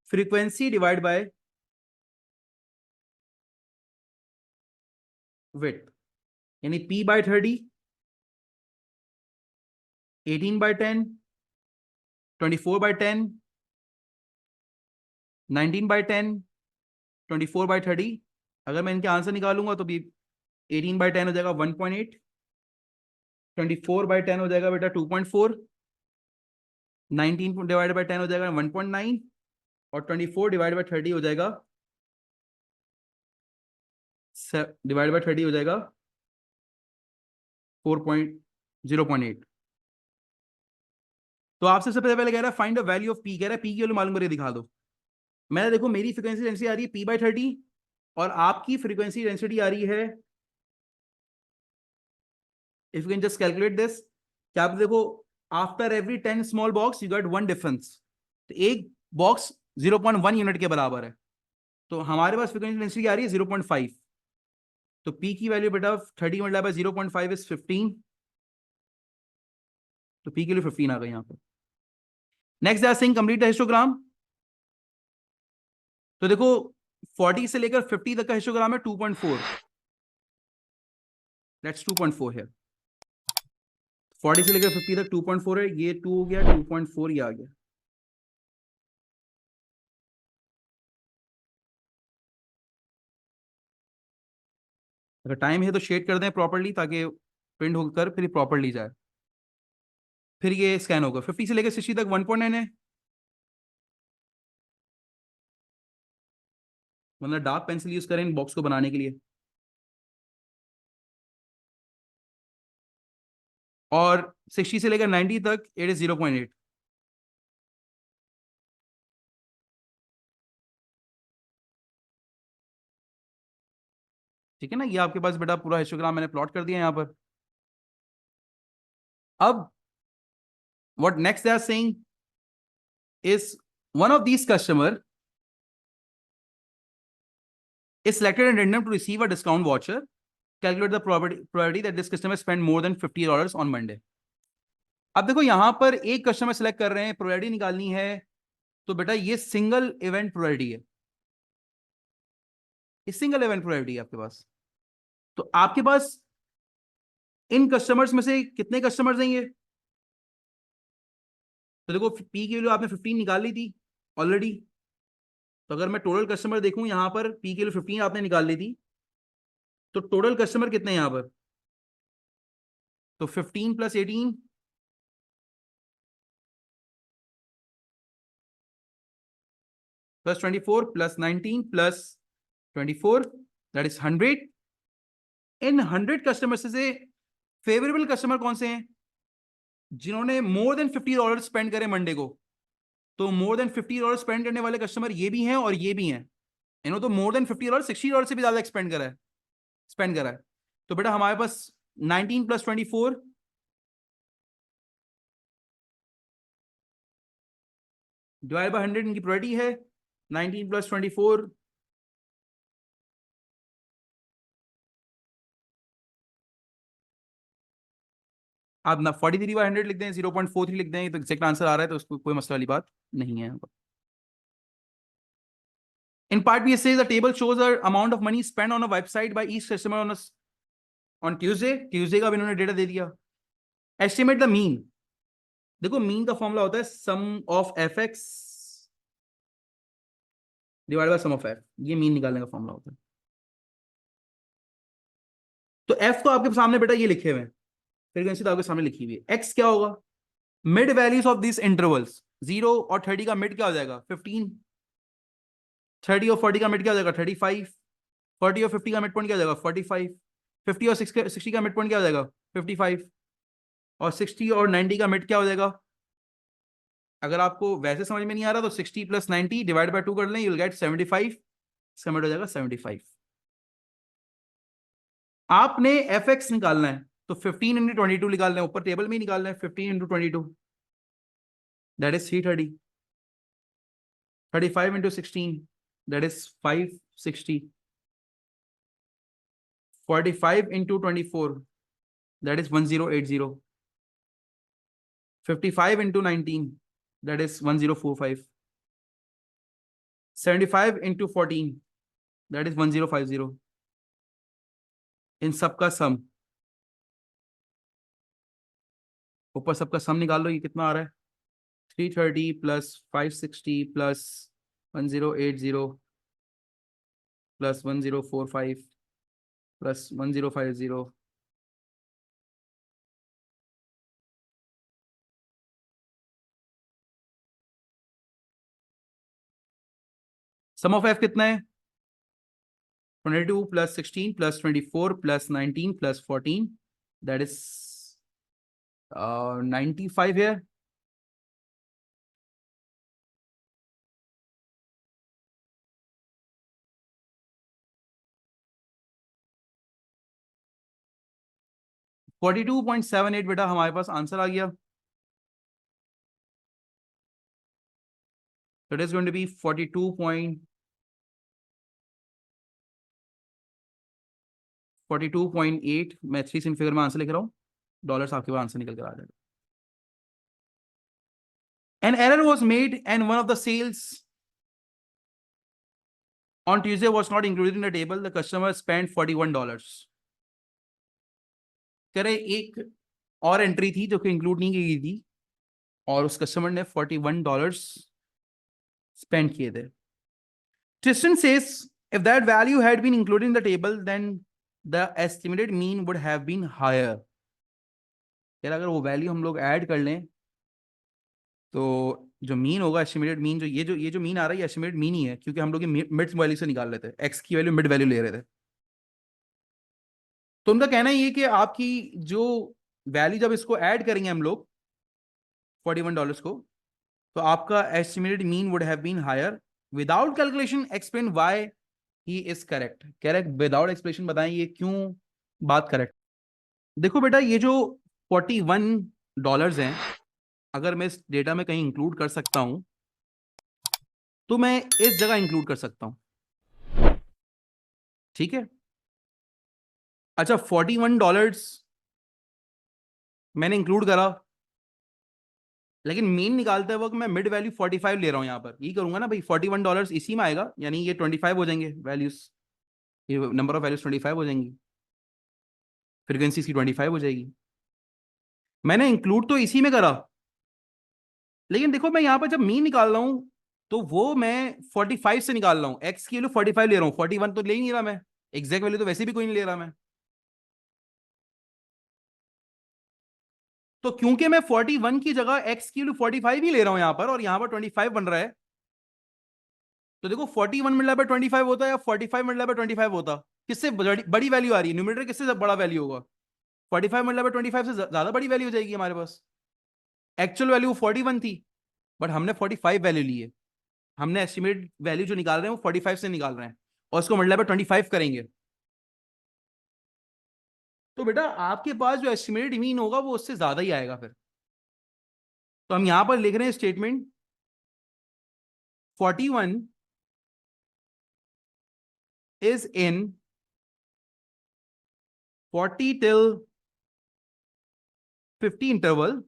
फ्रीक्वेंसी डिवाइड बाय विड्थ, यानी P by 30, 18 by 10, 24 by 10, 19 by 10, 24 by 30। अगर मैं इनके आंसर निकालूंगा तो भी 18 by 10 हो जाएगा 1.8, 24 by 10 हो जाएगा बेटा 2.4, 19 डिवाइड बाय 10 हो जाएगा 1.9, और 24 डिवाइड बाय 30 हो जाएगा डिवाइड बाय 30 हो जाएगा 0.8। तो आपसे सबसे पहले कह रहा है find the value of P, कह रहा है P की वैल्यू मालूम करके दिखा दो। मैंने देखो मेरी फ्रीक्वेंसी डेंसिटी आ रही है P by 30 और आपकी फ्रीक्वेंसी डेंसिटी आ रही है, if you can just calculate this, क्या आप देखो after every 10 small box you get 1 difference, तो एक बॉक्स 0.1 यूनिट के बराबर है। तो हमारे पास फ्रीक्वेंसी डेंसिटी आ रही है 0.5, तो P की वैल्यू बेटा 30 मल्टीप्लाई बाय 0.5 इज 15, तो P के लिए 15 आ गई यहाँ पर। Next they are saying complete the histogram. तो देखो 40 से लेकर 50 तक का हिस्टोग्राम है 2.4, लेट्स 2.4 है। 40 से लेकर 50 तक 2.4 है, ये 2 हो गया, 2.4 ये आ गया। अगर टाइम है तो शेड कर दें प्रॉपर्ली ताकि प्रिंट होकर फिर प्रॉपर्ली जाए। फिर ये स्कैन होगा 50 से लेकर 60 तक 1.9 है, मतलब डार्क पेंसिल यूज करें इन बॉक्स को बनाने के लिए। और 60 से लेकर 90 तक इट इज 0.8। ठीक है ना, ये आपके पास बेटा पूरा हिस्टोग्राम मैंने प्लॉट कर दिया यहाँ पर। अब what next they are saying is one of these customer is selected and random to receive a discount voucher. Calculate the probability that this customer spend more than $50 on Monday. अब देखो यहां पर एक कस्टमर सेलेक्ट कर रहे हैं, probability निकालनी है, तो बेटा ये सिंगल इवेंट प्रोबेबिलिटी है, ये सिंगल इवेंट प्रोबेबिलिटी है आपके पास। तो आपके पास इन कस्टमर्स में से कितने कस्टमर्स हैं ये? तो देखो पी की वैल्यू आपने 15 निकाल ली थी ऑलरेडी। तो अगर मैं टोटल कस्टमर देखूं यहां पर पी की वैल्यू 15 आपने निकाल ली थी, तो टोटल कस्टमर कितने हैं यहां पर? तो 15 plus 18 plus 24 plus 19 plus 24, that is 100। In 100 customer से फेवरेबल कस्टमर कौन से हैं? जिन्होंने मोर देन $50 स्पेंड करे मंडे को। तो मोर देन $50 स्पेंड करने वाले कस्टमर ये भी हैं और ये भी हैं। इन्होंने तो मोर देन $50 $60 से भी ज्यादा स्पेंड करा है। तो बेटा हमारे पास 19 प्लस 24 डिवाइड बाय 100 इनकी प्रोबेबिलिटी है। 19 प्लस 24 आप ना 43/100 लिख दें, 0.43 लिख दें, तो एग्जैक्ट आंसर आ रहा है, तो उसको कोई मसला वाली बात नहीं है। In part B, it says the table shows the amount of money spent on a website by each customer on Tuesday. Tuesday का भी इन्होंने डेटा दे दिया। Estimate the mean. देखो मीन का फॉर्मूला होता है sum of F X divide by sum of F, ये mean निकालने का फॉर्मूला होता है। तो एफ तो आपके सामने बेटा ये लिखे हुए हैं, फ्रीक्वेंसी तो आपके सामने लिखी हुई है। एक्स क्या होगा? Mid values of this intervals. 0 और 30 का मिड क्या हो जाएगा? 15। 30 और 40 का मिड क्या हो जाएगा? 35। 40 और 50 का मिड पॉइंट क्या हो जाएगा? 45। 50 और 60 का मिड पॉइंट क्या हो जाएगा? 55। और 60 और 90 का मिड क्या हो जाएगा? अगर आपको वैसे समझ में नहीं आ रहा तो 60 प्लस 90 डिवाइड बाय 2 कर लें, यू विल गेट 75। इसका मिड हो जाएगा 75। आपने एफ एक्स निकालना है तो 15 इंटू 22 निकालना है, ऊपर टेबल में ही निकालना है। 15 into 22 that is 330। 35 into 16 that is 560। 45 into 24 that is 1080। 55 into 19 that is 1045। 75 into 14 that is 1050। इन सबका सम, ऊपर सबका सम निकाल लो, ये कितना आ रहा है? 330 plus 560 plus 1080 plus 1045 plus 1050। Sum of F कितना है? 22 plus 16 plus 24 plus 19 plus 14 that is 95 है। $42.78 बेटा हमारे पास आंसर आ गया। It is going to be 42.8। मैं 3 सिंग फिगर में आंसर लिख रहा हूँ, डॉलर्स आपके पास आंसर निकल कर आ जाएगा। An error was made and one of the sales on Tuesday was not included in the table. The customer spent $41. कह रहे एक और एंट्री थी जो कि इंक्लूड नहीं की गई थी और उस कस्टमर ने $41 स्पेंड किए थे. Tristan says if that value had been included in the table, then the estimated mean would have been higher. यार अगर वो वैल्यू हम लोग ऐड कर लें तो जो मीन होगा, एस्टिमेटेड मीन, जो मीन आ रहा है ये एस्टिमेटेड मीन ही है, क्योंकि हम लोग मिड वैल्यू से निकाल रहे थे, एक्स की वैल्यू मिड वैल्यू ले रहे थे. तो उनका कहना ये कि आपकी जो वैल्यू जब इसको ऐड करेंगे हम लोग $41 को, तो आपका estimated mean would have been higher. Without calculation explain why he is correct. Correct without explanation बताएं ये क्यों बात करेक्ट. देखो बेटा, ये जो $41 हैं, अगर मैं इस डेटा में कहीं इंक्लूड कर सकता हूं तो मैं इस जगह इंक्लूड कर सकता हूं. ठीक है. अच्छा, $41 मैंने इंक्लूड करा, लेकिन मीन निकालते वक्त मैं मिड वैल्यू 45 ले रहा हूं. यहां पर ये करूंगा ना भाई, $41 इसी में आएगा, यानी ये 25 हो जाएंगे वैल्यूज, ये नंबर ऑफ वैल्यूज 25 हो जाएंगी, फ्रीक्वेंसी इसकी 25 हो जाएगी. मैंने इंक्लूड तो इसी में करा, लेकिन देखो मैं यहां पर जब मीन निकाल रहा हूं तो वो मैं 45 से निकाल रहा हूं. एक्स की वैल्यू 45 ले रहा हूं, 41 तो ले ही नहीं रहा मैं. एग्जैक्ट वैल्यू तो वैसे भी कोई नहीं ले रहा मैं. तो क्योंकि मैं 41 की जगह एक्स की वैल्यू 45 ही ले रहा हूं यहां पर, और यहां पर 25 बन रहा है, तो देखो 41 मल्टीप्लाई बाय 25 होता है या 45 मल्टीप्लाई बाय 25 होता, किससे बड़ी वैल्यू आ रही है? न्यूमरेटर किससे बड़ा वैल्यू होगा? 45 मल्टीप्लाई बाय 25 से ज्यादा बड़ी वैल्यू हो जाएगी हमारे पास. एक्चुअल वैल्यू 41 थी, बट हमने 45 वैल्यू ली है. हमने एस्टिमेट वैल्यू जो निकाल रहे हैं वो 45 से निकाल रहे हैं, और उसको मल्टीप्लाई बाय 25 करेंगे. तो बेटा आपके पास जो एस्टिमेटेड मीन होगा वो उससे ज्यादा ही आएगा फिर. तो हम यहां पर लिख रहे हैं statement 41 is in 40 till 50 interval.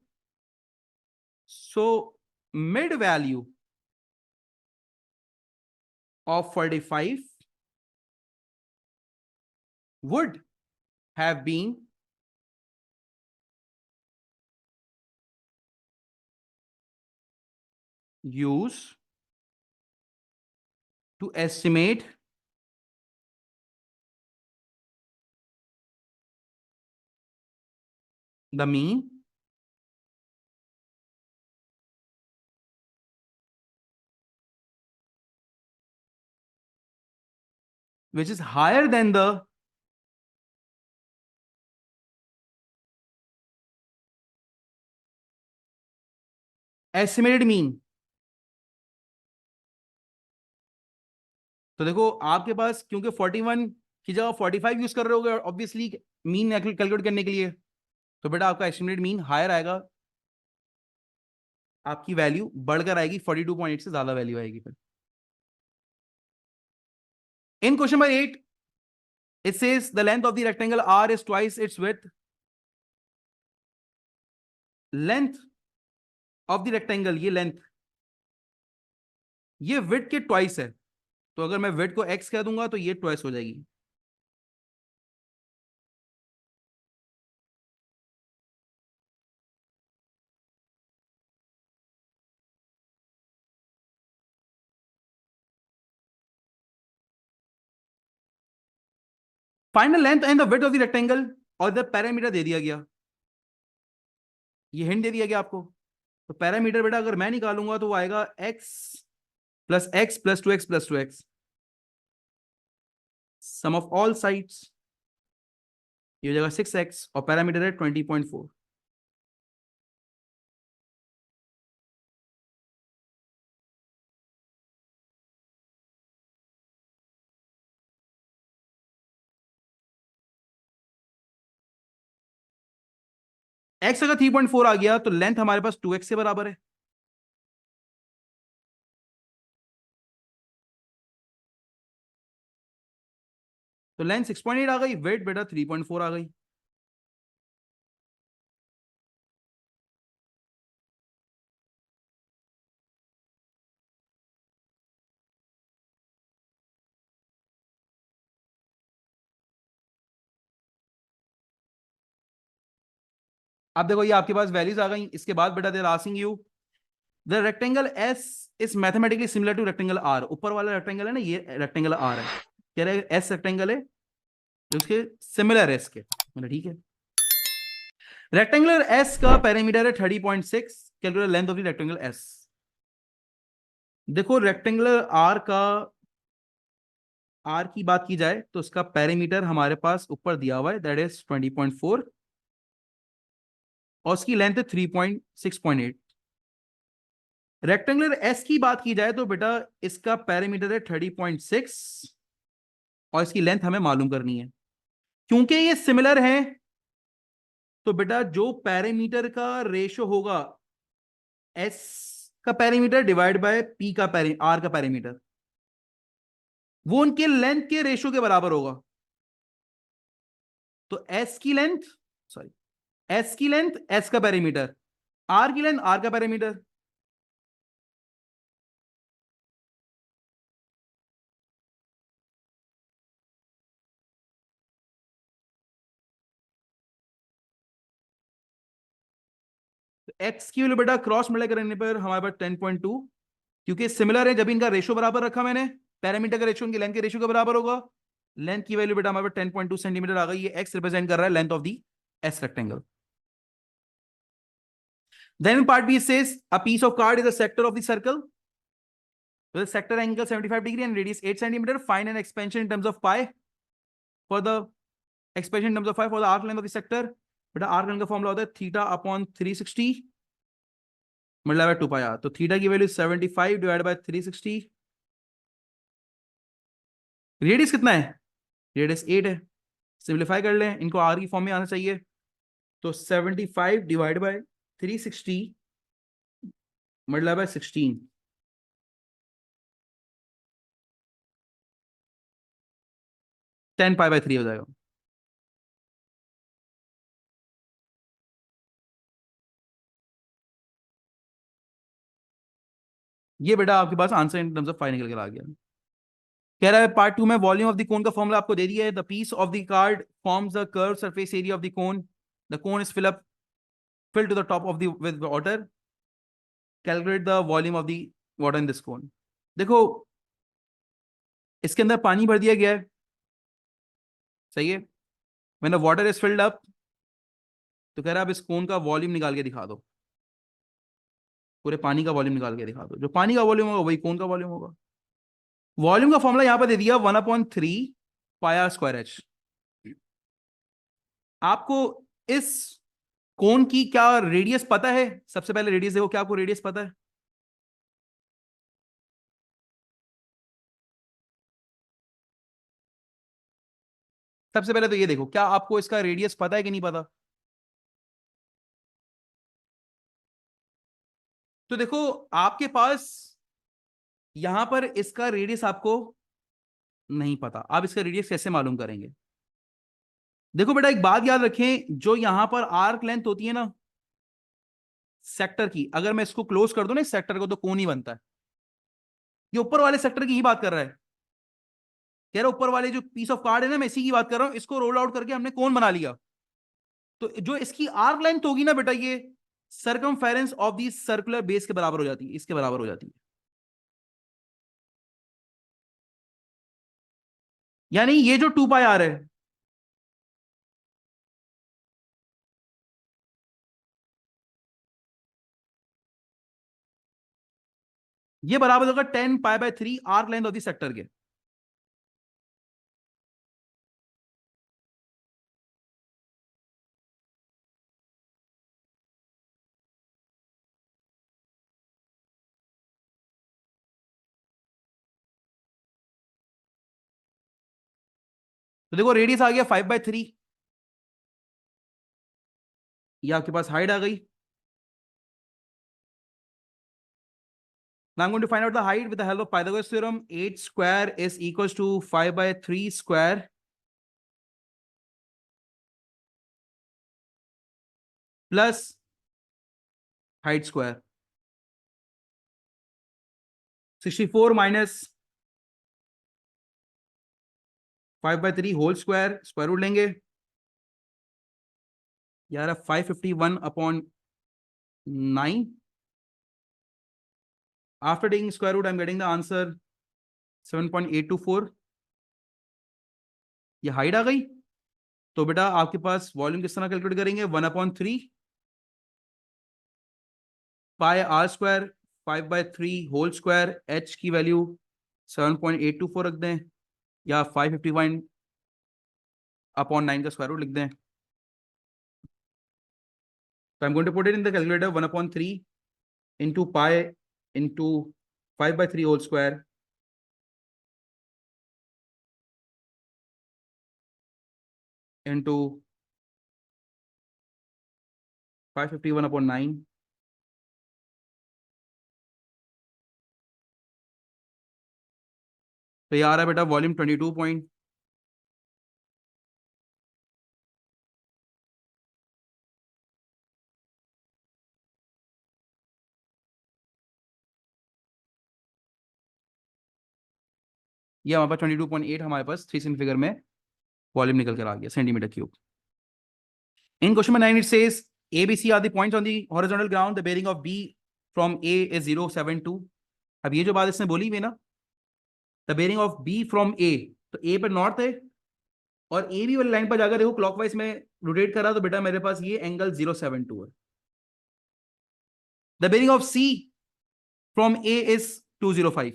So mid value of 45 would have been used to estimate the mean which is higher than the estimated mean. तो देखो आपके पास क्योंकि 41 की जगह 45 यूज कर रहे होगे ऑब्वियसली मीन कैलकुलेट करने के लिए, तो बेटा आपका एस्टिमेटेड मीन हायर आएगा, आपकी वैल्यू बढ़कर आएगी, 42.8 से ज्यादा वैल्यू आएगी फिर. In question number 8, it says the length of the rectangle R is twice its width. Length of the rectangle, ये लेंथ, ये विड्थ के ट्वाइस है. तो अगर मैं विड्थ को x कह दूंगा तो ये ट्वाइस हो जाएगी. Find the length and the width of the rectangle, और द पैरामीटर दे दिया गया, ये हिंट दे दिया गया आपको. तो पैरामीटर बेटा अगर मैं निकालूंगा तो वो आएगा x plus 2x plus 2x, sum of all sides, ये हो जाएगा 6x, और पैरामीटर है 20.4. x अगर 3.4 आ गया तो लेंथ हमारे पास 2x से बराबर है. तो लेंथ 6.8 आ गई, वेट बेटा 3.4 आ गई. अब देखो ये आपके पास वैल्यूज आ गई। इसके बाद बेटा they are asking you the rectangle S is mathematically similar to rectangle R. ऊपर वाला रेक्टेंगल है ना, ये रेक्टेंगल आर है, कह रहे एस रेक्टेंगल है जो उसके सिमिलर है इसके, मतलब ठीक है। रेक्टेंगुलर एस का पेरीमीटर है 30.6, calculate length of the rectangle S. देखो रेक्टेंगुलर आर का, आर की बात की जाए तो उसका पेरीमीटर हमारे पास ऊपर दिया हुआ है, दैट इज 20.4, और उसकी लेंथ है 3.6.8। रेक्टेंगुलर एस की बात की जाए तो बेटा इसका पेरीमीटर है 30.6 और इसकी लेंथ हमें मालूम करनी है। क्योंकि ये सिमिलर है तो बेटा जो पेरीमीटर का रेशो होगा एस का पेरीमीटर डिवाइड बाय पी का आर का पेरीमीटर, वो उनके लेंथ के रेशो के बराबर होगा। तो एस की लेंथ, सॉरी, एस की लेंथ एस का पेरीमीटर, आर की लेंथ आर का पेरीमीटर। तो एक्स की वैल्यू बेटा क्रॉस मल्टीप्लाई करने पर हमारे पास 10.2, क्योंकि सिमिलर है जब इनका रेशो बराबर रखा मैंने, पैरामीटर का रेशो उनकी लेंथ के रेशो के बराबर होगा। लेंथ की वैल्यू बेटा हमारे पास 10.2 सेंटीमीटर आ गई। ये एक्स रिप्रेजेंट कर रहा है length of the S rectangle. Then part B says a piece of card is a sector of the circle with a sector angle 75 degree and radius 8 centimeter. Find an expansion in terms of pi for the expansion in terms of pi for the arc length of the sector. बेटा arc length का formula होता है theta upon 360 multiply by 2 pi R. तो theta की value 75 divide by 360। Radius कितना है? Radius 8 है। Simplify कर लें, इनको आर की फॉर्म में आना चाहिए। तो 75 divide by 360 multiply bye 16, 10 pi by 3 हो जाएगा। ये बेटा आपके पास आंसर इन टर्म्स ऑफ पाई निकल कर आ गया। कह रहा है पार्ट 2 में वॉल्यूम ऑफ द कोन का फॉर्मूला आपको दे दिया है। The piece of the card forms the curve surface area of the cone. The cone is fill to the top of the with water. Calculate the volume of the water in this cone. देखो इसके अंदर पानी भर दिया गया है, सही है। When the water is filled up, तो कह रहा है अब इस कोन का वॉल्यूम निकाल के दिखा दो, पूरे पानी का वॉल्यूम निकाल के दिखा दो। जो पानी का वॉल्यूम होगा वही कोन का वॉल्यूम होगा। वॉल्यूम का फॉर्मूला यहां पर दे दिया 1/3 पाई आर स्क्वायर एच। आपको इस कोन की क्या रेडियस पता है? सबसे पहले रेडियस देखो, क्या आपको रेडियस पता है? सबसे पहले तो ये देखो, क्या आपको इसका रेडियस पता है कि नहीं पता? तो देखो आपके पास यहां पर इसका रेडियस आपको नहीं पता, आप इसका रेडियस कैसे मालूम करेंगे? देखो बेटा एक बात याद रखें, जो यहां पर आर्क लेंथ होती है ना सेक्टर की, अगर मैं इसको क्लोज कर दूं ना इस सेक्टर को, तो कोन ही बनता है। ये ऊपर वाले सेक्टर की ही बात कर रहा है। कह रहा ऊपर वाले जो पीस ऑफ कार्ड है ना, मैं इसी की बात कर रहा हूं। इसको रोल आउट करके हमने कोन बना लिया, तो जो इसकी आर्क लेंथ होगी ना बेटा, ये circumference of the circular base के बराबर हो जाती है, इसके बराबर हो जाती है। यानी ये जो 2 पाई आर है, ये बराबर होगा 10 pi by 3 arc length of the sector के। तो देखो रेडियस आ गया 5/3, ये आपके पास हाइट आ गई। Now I'm going to find out the height with the help of Pythagoras theorem. 8 square is equals to 5/3 square plus height square. 64 minus 5/3 whole square, square root लेंगे। यार 551/9. After taking square root, I'm getting the answer 7.824. ये height आ गई. तो बेटा आपके पास volume किस तरह calculate करेंगे? 1/3 pi R square 5/3 whole square. H की वैल्यू 7.824 रख दें, या 551/9 का स्क्वायर रूट लिख दें. So I'm going to put it in the calculator. 1/3 into pi into 5/3 whole square into 551/9. तो ये आ रहा है बेटा वॉल्यूम 22 पॉइंट. ये हमारे पास 22.8 हमारे पास 3 फिगर में वॉल्यूम निकल कर आ गया centimetre cube. In question number 9 it says A, B, C are the points on the horizontal ground. The bearing of B from A is 0.72. अब ये जो बात इसने बोली हुई ना, the bearing of B from A, तो A पर नॉर्थ है और ए बी वाली लाइन पर जाकर देखो क्लॉकवाइज में रोटेट करा तो बेटा मेरे पास ये एंगल 0.72 है. The bearing of C from A is 205.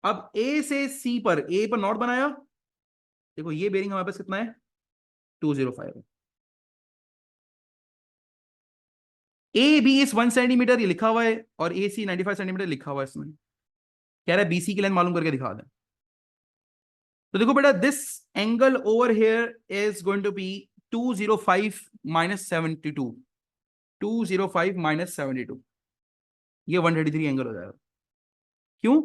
अब ए से सी पर, ए पर नॉट बनाया, देखो ये बेरिंग हमारे पास कितना है? 205 है. ए बी इज 1 सेंटीमीटर ये लिखा हुआ है और ए सी 95 सेंटीमीटर लिखा हुआ है. इसमें कह रहा है बीसी की लेंथ मालूम करके दिखा दें. तो देखो बेटा this angle over here is going to be 205 minus 72. 205 minus 72, ये 133 एंगल हो जाएगा. क्यों?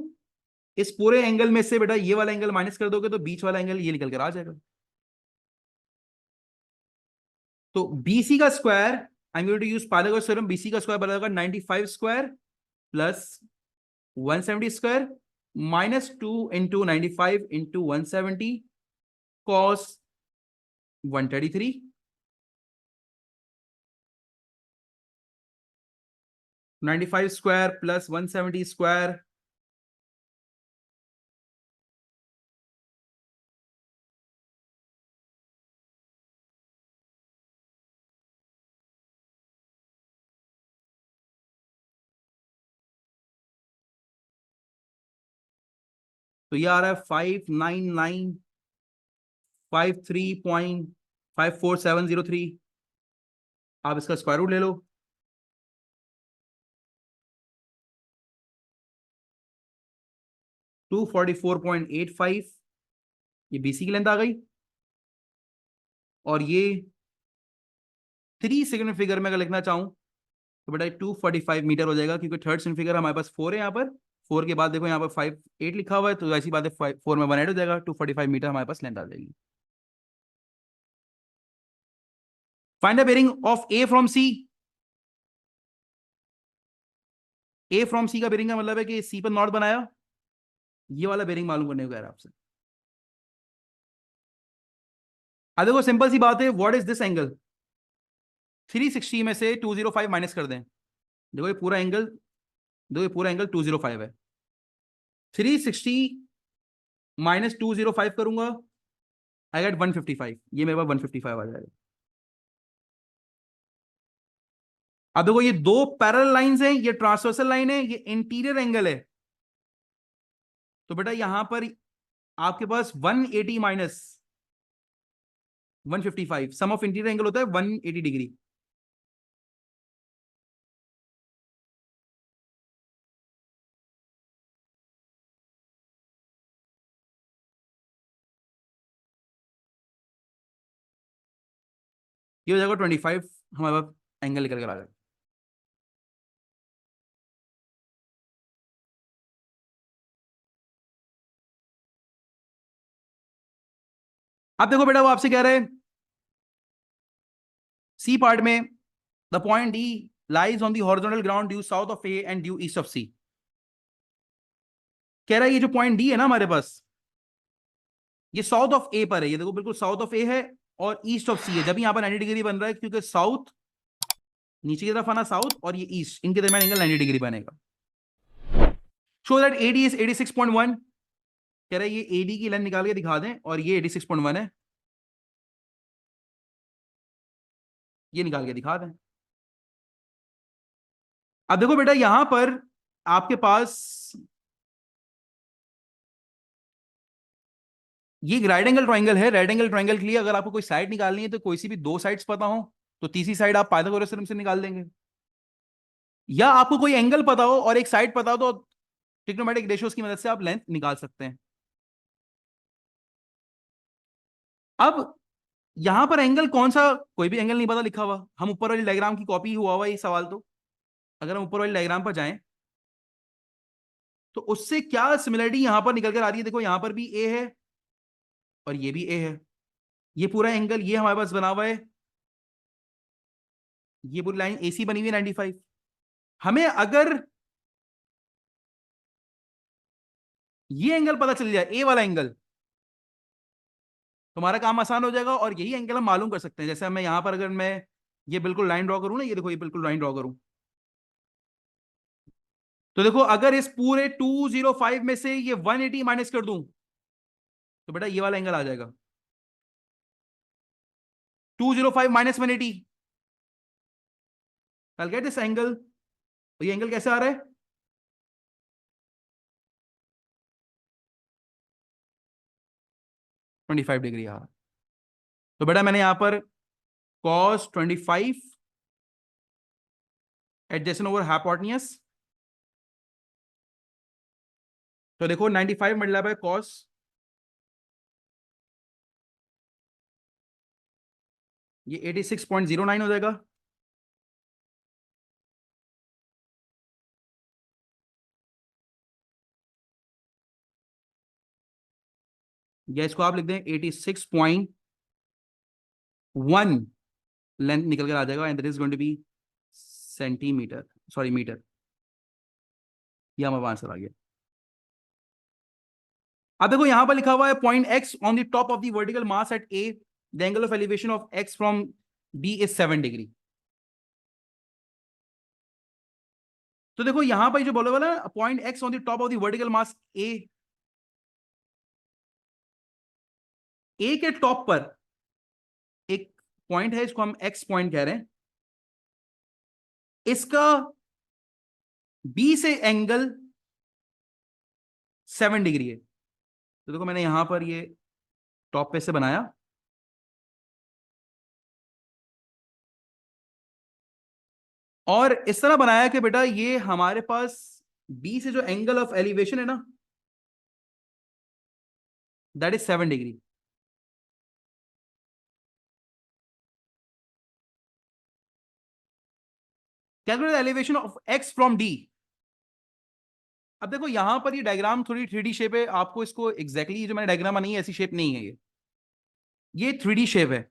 इस पूरे एंगल में से बेटा ये वाला एंगल माइनस कर दोगे तो बीच वाला एंगल ये निकल कर आ जाएगा. तो बीसी का square, I am going to use Pythagoras theorem. BC का स्क्वायर बराबर 95 square plus 170 square minus 2 into 95 into 170 cos 133. Ninety five square plus 170 square तो ये आ रहा है 59953.54703. आप इसका स्क्वायर रूट ले लो. टू 244.85 ये बीसी की लेंथ आ गई. और ये 3 सेकंड फिगर में अगर लिखना चाहूं तो बेटा 245 मीटर हो जाएगा, क्योंकि थर्ड सेकंड फिगर हमारे पास 4 है. यहाँ पर 4 के बाद देखो यहाँ पर 58 लिखा हुआ है, तो ऐसी बात है 4 में 1 ऐड हो जाएगा. 245 मीटर हमारे पास लेंथ आ जाएगी. Find the bearing of A from C. A from C का बेरिंग का मतलब है कि सी पर नॉट बनाया, ये वाला बेरिंग मालूम करने को कह रहा है आपसे. अब देखो सिंपल सी बात है, व्हाट इज दिस एंगल? 360 में से 205 माइनस कर दें. देखो ये पूरा एंगल, देखो ये पूरा एंगल 205 है. 360 माइनस 205 करूंगा, आई गेट 155. ये मेरे पास 155 आ जाएगा. अब देखो ये दो पैरेलल लाइंस हैं, ये ट्रांसवर्सल लाइन है, ये इंटीरियर एंगल है. तो बेटा यहां पर आपके पास 180 minus 155, sum of interior angle होता है 180 डिग्री. ये हो जाएगा 25 हमारे पास एंगल निकल कर आ जाएगा. अब देखो बेटा वो आपसे कह रहे हैं सी पार्ट में the point D lies on the horizontal ground due south of A and due east of C. कह रहा है ये जो पॉइंट डी है ना हमारे पास, ये साउथ ऑफ ए पर है. ये देखो बिल्कुल साउथ ऑफ ए है और ईस्ट ऑफ सी है। जब यहाँ पर 90 डिग्री बन रहा है क्योंकि साउथ नीचे की तरफ आना साउथ और ये ईस्ट, इनके दरमियान एंगल 90 डिग्री बनेगा। Show that AD is 86.1। कह रहे हैं ये एडी की लेंथ निकाल के दिखा दें और ये 86.1 है, ये निकाल के दिखा दें। अब देखो बेटा यहां पर आपके पास ये राइट एंगल ट्रायंगल है। राइट एंगल ट्रायंगल के लिए अगर आपको कोई साइड निकालनी है तो कोई सी भी दो साइड्स पता हो तो तीसरी साइड आप पाइथागोरस थ्योरम से निकाल देंगे, या आपको कोई एंगल पता हो और एक साइड पता हो तो ट्रिग्नोमेट्रिक रेशियोज की मदद से आप लेंथ निकाल सकते हैं। अब यहां पर एंगल कौन सा, कोई भी एंगल नहीं पता लिखा हुआ, हम ऊपर वाली डायग्राम की कॉपी हुआ हुआ ये सवाल। तो अगर हम ऊपर वाली डायग्राम पर जाएं तो उससे क्या सिमिलरिटी यहां पर निकल कर आ रही है। देखो यहां पर भी ए है और ये भी ए है, ये पूरा एंगल ये हमारे पास बना हुआ है, ये पूरी लाइन एसी बनी हुई है 95। हमें अगर ये एंगल पता चल जाए ए वाला एंगल तो हमारा काम आसान हो जाएगा और यही एंगल हम मालूम कर सकते हैं। जैसे मैं यहां पर अगर मैं ये बिल्कुल लाइन ड्रॉ करूं ना, ये देखो ये बिल्कुल लाइन ड्रॉ करूं तो देखो अगर इस पूरे 205 में से ये 180 माइनस कर दूं तो बेटा ये वाला एंगल आ जाएगा 205 minus 180। I'll get this angle। और ये एंगल कैसे आ रहा है, ट्वेंटी फाइव डिग्री आ रहा है। तो बेटा मैंने यहां पर cos 25 एडजेसेंट ओवर हाइपोटेन्यूज, तो देखो 95 मल्टीप्लाई बाय cos, ये 86.09 हो जाएगा। या इसको आप लिख दें 86.1 लेंथ निकल कर आ जाएगा and that is going to be centimetre, sorry metre. ये हमारा आंसर आ गया। अब देखो यहां पर लिखा हुआ है point X on the top of the vertical mast at A, the angle of elevation of X from B is 7 degree. तो देखो यहां पर जो बोला वाला point X on the top of the vertical mast A के top पर एक पॉइंट है, इसको हम एक्स पॉइंट कह रहे हैं, इसका बी से एंगल 7 डिग्री है। तो देखो मैंने यहां पर ये टॉप पे से बनाया और इस तरह बनाया कि बेटा ये हमारे पास बी से जो एंगल ऑफ एलिवेशन है ना that is 7 degree. Calculate elevation of X from D. अब देखो यहां पर ये डायग्राम थोड़ी 3D शेप है, आपको इसको एग्जैक्टली जो मैंने डायग्राम बनाई है ऐसी शेप नहीं है, ये 3D शेप है।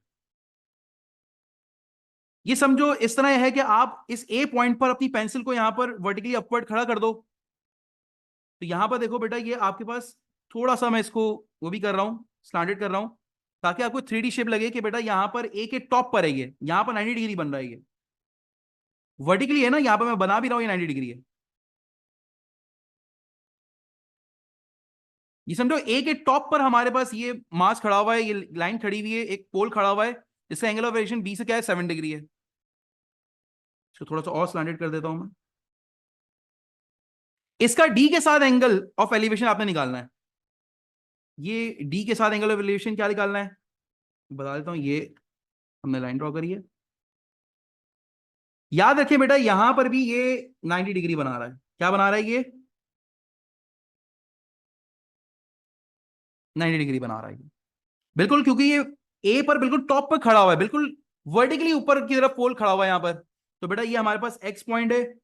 ये समझो इस तरह है कि आप इस ए पॉइंट पर अपनी पेंसिल को यहां पर वर्टिकली अपवर्ड खड़ा कर दो तो यहां पर देखो बेटा ये आपके पास थोड़ा सा मैं इसको वो भी कर रहा हूं, स्लैंटेड कर रहा हूं ताकि आपको 3D शेप लगे कि बेटा यहां पर ए के टॉप पर है, ये यहां पर 90 डिग्री बन रहा है, ये वर्टिकली है ना, यहां पर मैं बना भी रहा हूं ये 90 डिग्री है। ये समझो ए के टॉप पर हमारे पास ये मास खड़ा हुआ है, ये लाइन खड़ी हुई है, एक पोल खड़ा हुआ है जिसका एंगल ऑफ वेरिएशन बी से क्या है 7 डिग्री है। इसको थोड़ा सा और स्लैंटेड कर देता हूं मैं। इसका डी के साथ एंगल ऑफ एलिवेशन आपने निकालना है। ये डी के साथ एंगल ऑफ एलिवेशन क्या निकालना है बता देता हूं, ये हमने लाइन ड्रॉ करी है। याद रखें बेटा यहां पर भी ये 90 डिग्री बना रहा है, क्या बना रहा है ये 90 डिग्री बना रहा है बिल्कुल, क्योंकि ये ए पर बिल्कुल टॉप पर खड़ा हुआ है, बिल्कुल वर्टिकली ऊपर की तरफ पोल खड़ा हुआ है यहां पर। तो बेटा ये हमारे पास एक्स पॉइंट है,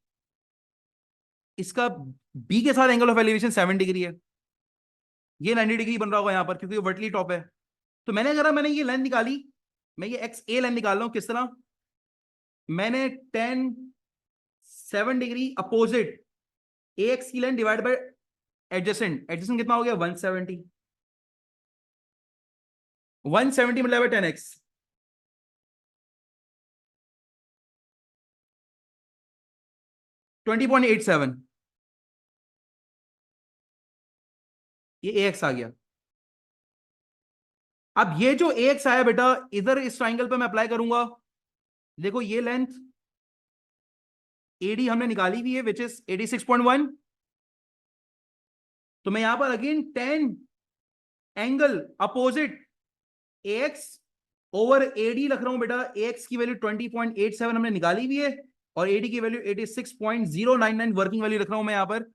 इसका बी के साथ एंगल ऑफ एलिवेशन 7 डिग्री है, ये 90 डिग्री बन रहा होगा यहां पर क्योंकि वर्टिकली टॉप है। तो मैंने ये लेंथ निकाली, मैं ये एक्स ए लेंथ निकाल रहा हूं किस तरह, मैंने 7 डिग्री अपोजिट ए एक्स की length divide by adjacent, adjacent कितना हो गया 170, 170 मतलब 10x, 20.87, ये AX आ गया। अब ये जो AX आया बेटा, इधर इस ट्राइंगल पे मैं अप्लाई करूंगा। देखो ये लेंथ AD हमने निकाली हुई है, विच इज 86.1। तो मैं यहां पर again 10 angle opposite AX over AD रख रहा हूं बेटा। AX की वैल्यू 20.87 हमने निकाली हुई है, और AD की वैल्यू 86.099 वर्किंग वैल्यू रख रहा हूं मैं यहां पर।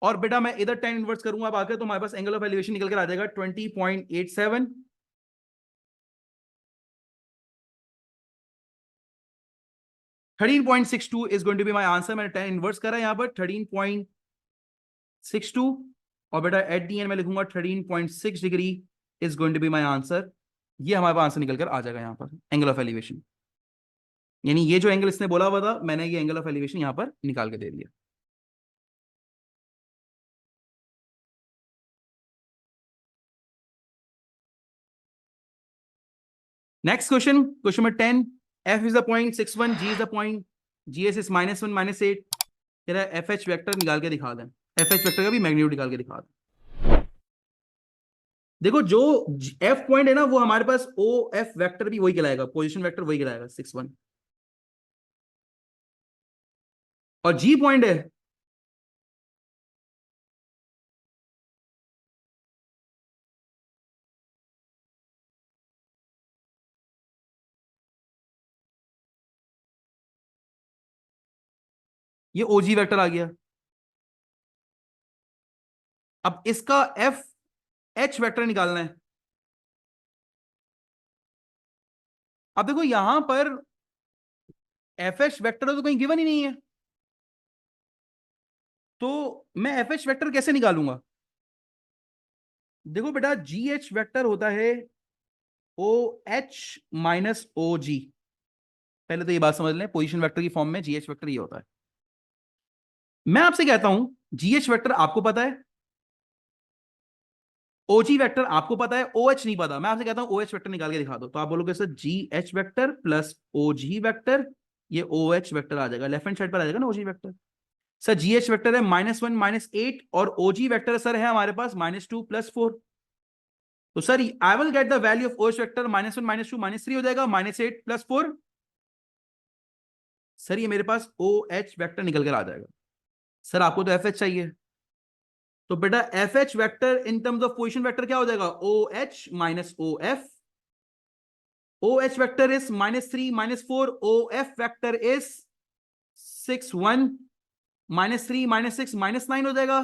और बेटा मैं इधर 10 इनवर्स करूंगा अब आकर, तो हमारे पास एंगल ऑफ एलिवेशन निकल कर आ जाएगा 20.87। 13.62 is going to be my answer. मैंने 10 इनवर्स करा यहां पर 13.62, और बेटा एट दी एंड मैं लिखूंगा 13.6 degree is going to be my answer. ये हमारे पास आंसर निकल कर आ जाएगा यहां पर, एंगल ऑफ एलिवेशन। यानी ये जो एंगल इसने बोला हुआ था, मैंने ये एंगल ऑफ एलिवेशन यहां पर निकाल के दे दिया। Next question, question number 10। F is the point 61, G is the point, GS is -1 -8। तेरा FH वेक्टर निकाल के दिखा दें, FH वेक्टर का भी मैग्नीट्यूड निकाल के दिखा दें। देखो जो F पॉइंट है ना, वो हमारे पास OF वेक्टर भी वही कहलाएगा, पोजीशन वेक्टर वही कहलाएगा 61। और G पॉइंट है, ये OG वेक्टर आ गया। अब इसका FH वेक्टर निकालना है। अब देखो यहां पर FH वेक्टर तो कहीं गिवन ही नहीं है, तो मैं FH वेक्टर कैसे निकालूंगा? देखो बेटा GH वेक्टर होता है OH माइनस OG। पहले तो ये बात समझ लें, पोजीशन वेक्टर की फॉर्म में GH वेक्टर ये होता है। मैं आपसे कहता हूं GH वेक्टर आपको पता है, OG वेक्टर आपको पता है, OH नहीं पता। मैं आपसे कहता हूं OH वेक्टर निकाल के दिखा दो, तो आप बोलोगे sir GH vector plus OG vector, ये OH वेक्टर आ जाएगा, लेफ्ट हैंड साइड पर आ जाएगा ना OG vector. Sir GH vector है -1 -8, और OG वेक्टर सर है हमारे पास -2 +4। तो sir I will get the value of OH vector -1 -2 -3 हो जाएगा, -8 +4। सर ये मेरे पास OH वेक्टर निकल कर आ जाएगा। सर आपको तो FH चाहिए, तो बेटा FH vector in terms of position vector क्या हो जाएगा? OH minus OF। OH vector is -3 -4, OF vector is 6 1, -3 -6 -9 हो जाएगा,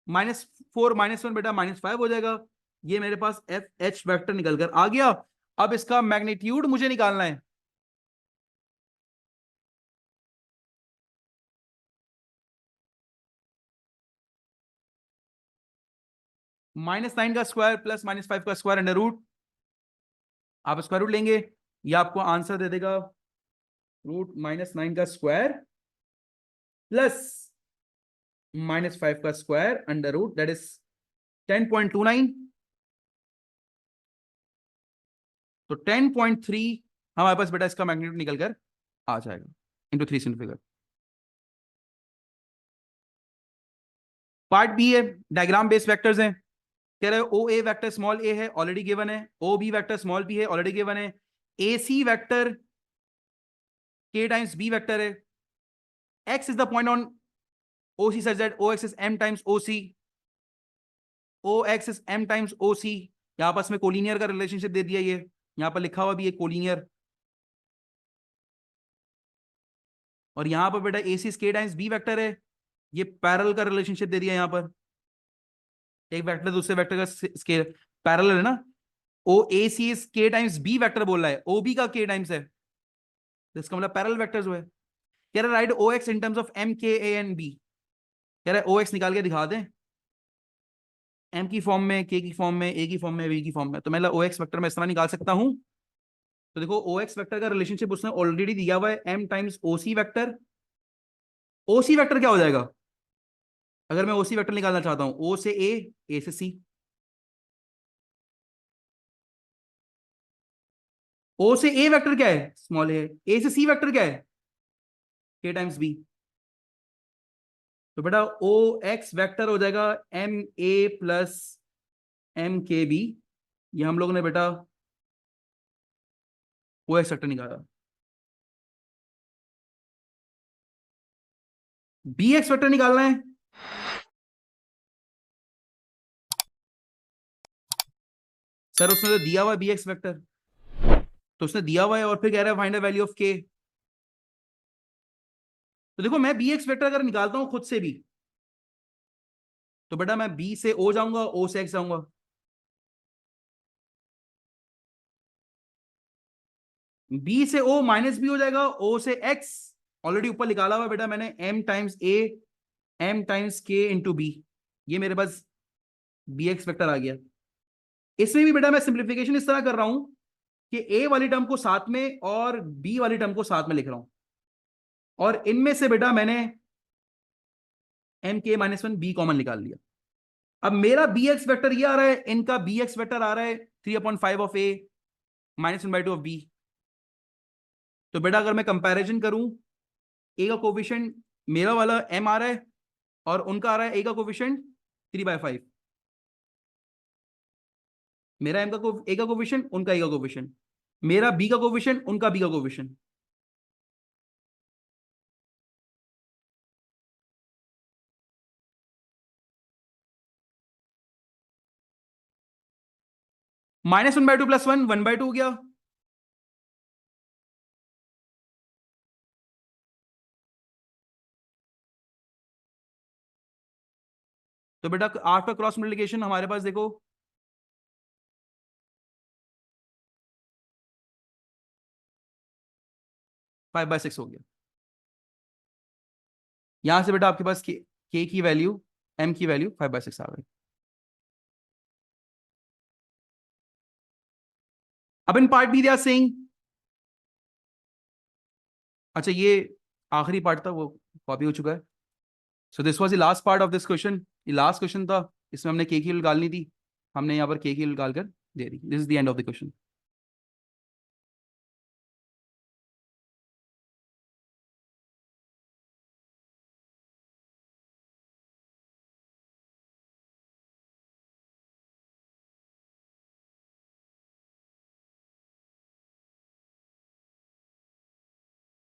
-4 -1 बेटा -5 हो जाएगा। ये मेरे पास FH वेक्टर निकल कर आ गया। अब इसका मैग्नीट्यूड मुझे निकालना है। -9 का स्क्वायर प्लस -5 का स्क्वायर अंडर रूट, आप स्क्वायर रूट लेंगे, ये आपको आंसर दे देगा √-9 का स्क्वायर प्लस -5 का square under root, that is 10.29। तो 10.3 हमारे पास बेटा इसका मैग्नीट्यूड निकल कर आ जाएगा इंटू 3 फिगर। पार्ट बी है, डायग्राम बेस्ड वेक्टर्स हैं। कह रहे ओ ए वेक्टर स्मॉल ए है, ऑलरेडी गिवन है। O B vector small B है, ऑलरेडी गिवन है। ए सी वेक्टर के टाइम्स बी वेक्टर है। X is the point on O C such that O X is M times O C, O X is M times O C. यहां पर इसमें collinear का relationship दे दिया, ये यहां पर लिखा हुआ भी है कोलिनियर। और यहां पर बेटा ए सी के टाइम्स बी वेक्टर है, ये पैरेलल का रिलेशनशिप दे दिया यहां पर। एक वेक्टर दूसरे वेक्टर का स्केल पैरेलल है ना। ओ ए सी इज के टाइम्स बी वेक्टर बोल रहा है, ओ बी का के टाइम्स है, तो इसका मतलब पैरेलल वेक्टर्स हुए। कह रहा है write O X in terms of M K A N B. कह रहा है ओ एक्स निकाल के दिखा दें, एम की फॉर्म में, के की फॉर्म में, ए की फॉर्म में, बी की फॉर्म में। तो मैं ओ एक्स वेक्टर में इस तरह निकाल सकता हूं। तो देखो ओ एक्स वेक्टर का रिलेशनशिप उसने ऑलरेडी दिया हुआ है, M times O C vector. ओ सी वेक्टर क्या हो जाएगा अगर मैं ओ सी वेक्टर निकालना चाहता हूं? ओ से ए से सी। ओ से ए वेक्टर क्या है? स्मॉल ए से सी वेक्टर क्या है? के टाइम्स बी। तो बेटा ओ एक्स वेक्टर हो जाएगा एम ए प्लस एम के बी। ये हम लोग ने बेटा ओ एक्स वेक्टर निकाला। बी एक्स वेक्टर निकालना है। सर उसने तो दिया हुआ है बी एक्स वेक्टर, तो उसने दिया हुआ है और फिर कह रहा है फाइंड द वैल्यू ऑफ के। तो देखो मैं बी एक्स वेक्टर अगर निकालता हूं खुद से भी, तो बेटा मैं बी से ओ जाऊंगा, ओ से एक्स जाऊंगा। बी से ओ माइनस बी हो जाएगा, ओ से एक्स ऑलरेडी ऊपर निकाला हुआ बेटा मैंने, M times A M times K into B. ये मेरे पास बी एक्स वेक्टर आ गया। इसमें भी बेटा मैं सिंप्लीफिकेशन इस तरह कर रहा हूं कि ए वाली टर्म को साथ में और बी वाली टर्म को साथ में लिख रहा हूं, और इनमें से बेटा मैंने एम के माइनस वन बी कॉमन निकाल लिया। अब मेरा बी एक्स वेक्टर ये आ रहा है, इनका बी एक्स वेक्टर आ रहा है 3/5 of A minus 1/2 of B. तो बेटा अगर मैं कंपैरिजन करूं, ए का कोफिशिएंट मेरा वाला एम आ रहा है और उनका आ रहा है ए का कोफिशिएंट 3/5। मेरा एम का ए का कोफिशिएंट, उनका ए का कोफिशिएंट, मेरा बी का कोफिशिएंट, उनका बी का कोफिशिएंट। -1/2 + 1 1/2 हो गया। तो बेटा 8 का क्रॉस मल्टीप्लिकेशन हमारे पास देखो 5/6 हो गया। यहां से बेटा आपके पास के की वैल्यू, एम की वैल्यू 5/6 आ गई। अब in part B they are saying, अच्छा ये आखिरी पार्ट था वो कॉपी हो चुका है। So this was the last part of this question. ये लास्ट क्वेश्चन था, इसमें हमने के की वैल्यू निकालनी थी, हमने यहाँ पर के की वैल्यू निकाल कर दे दी। This is the end of the question.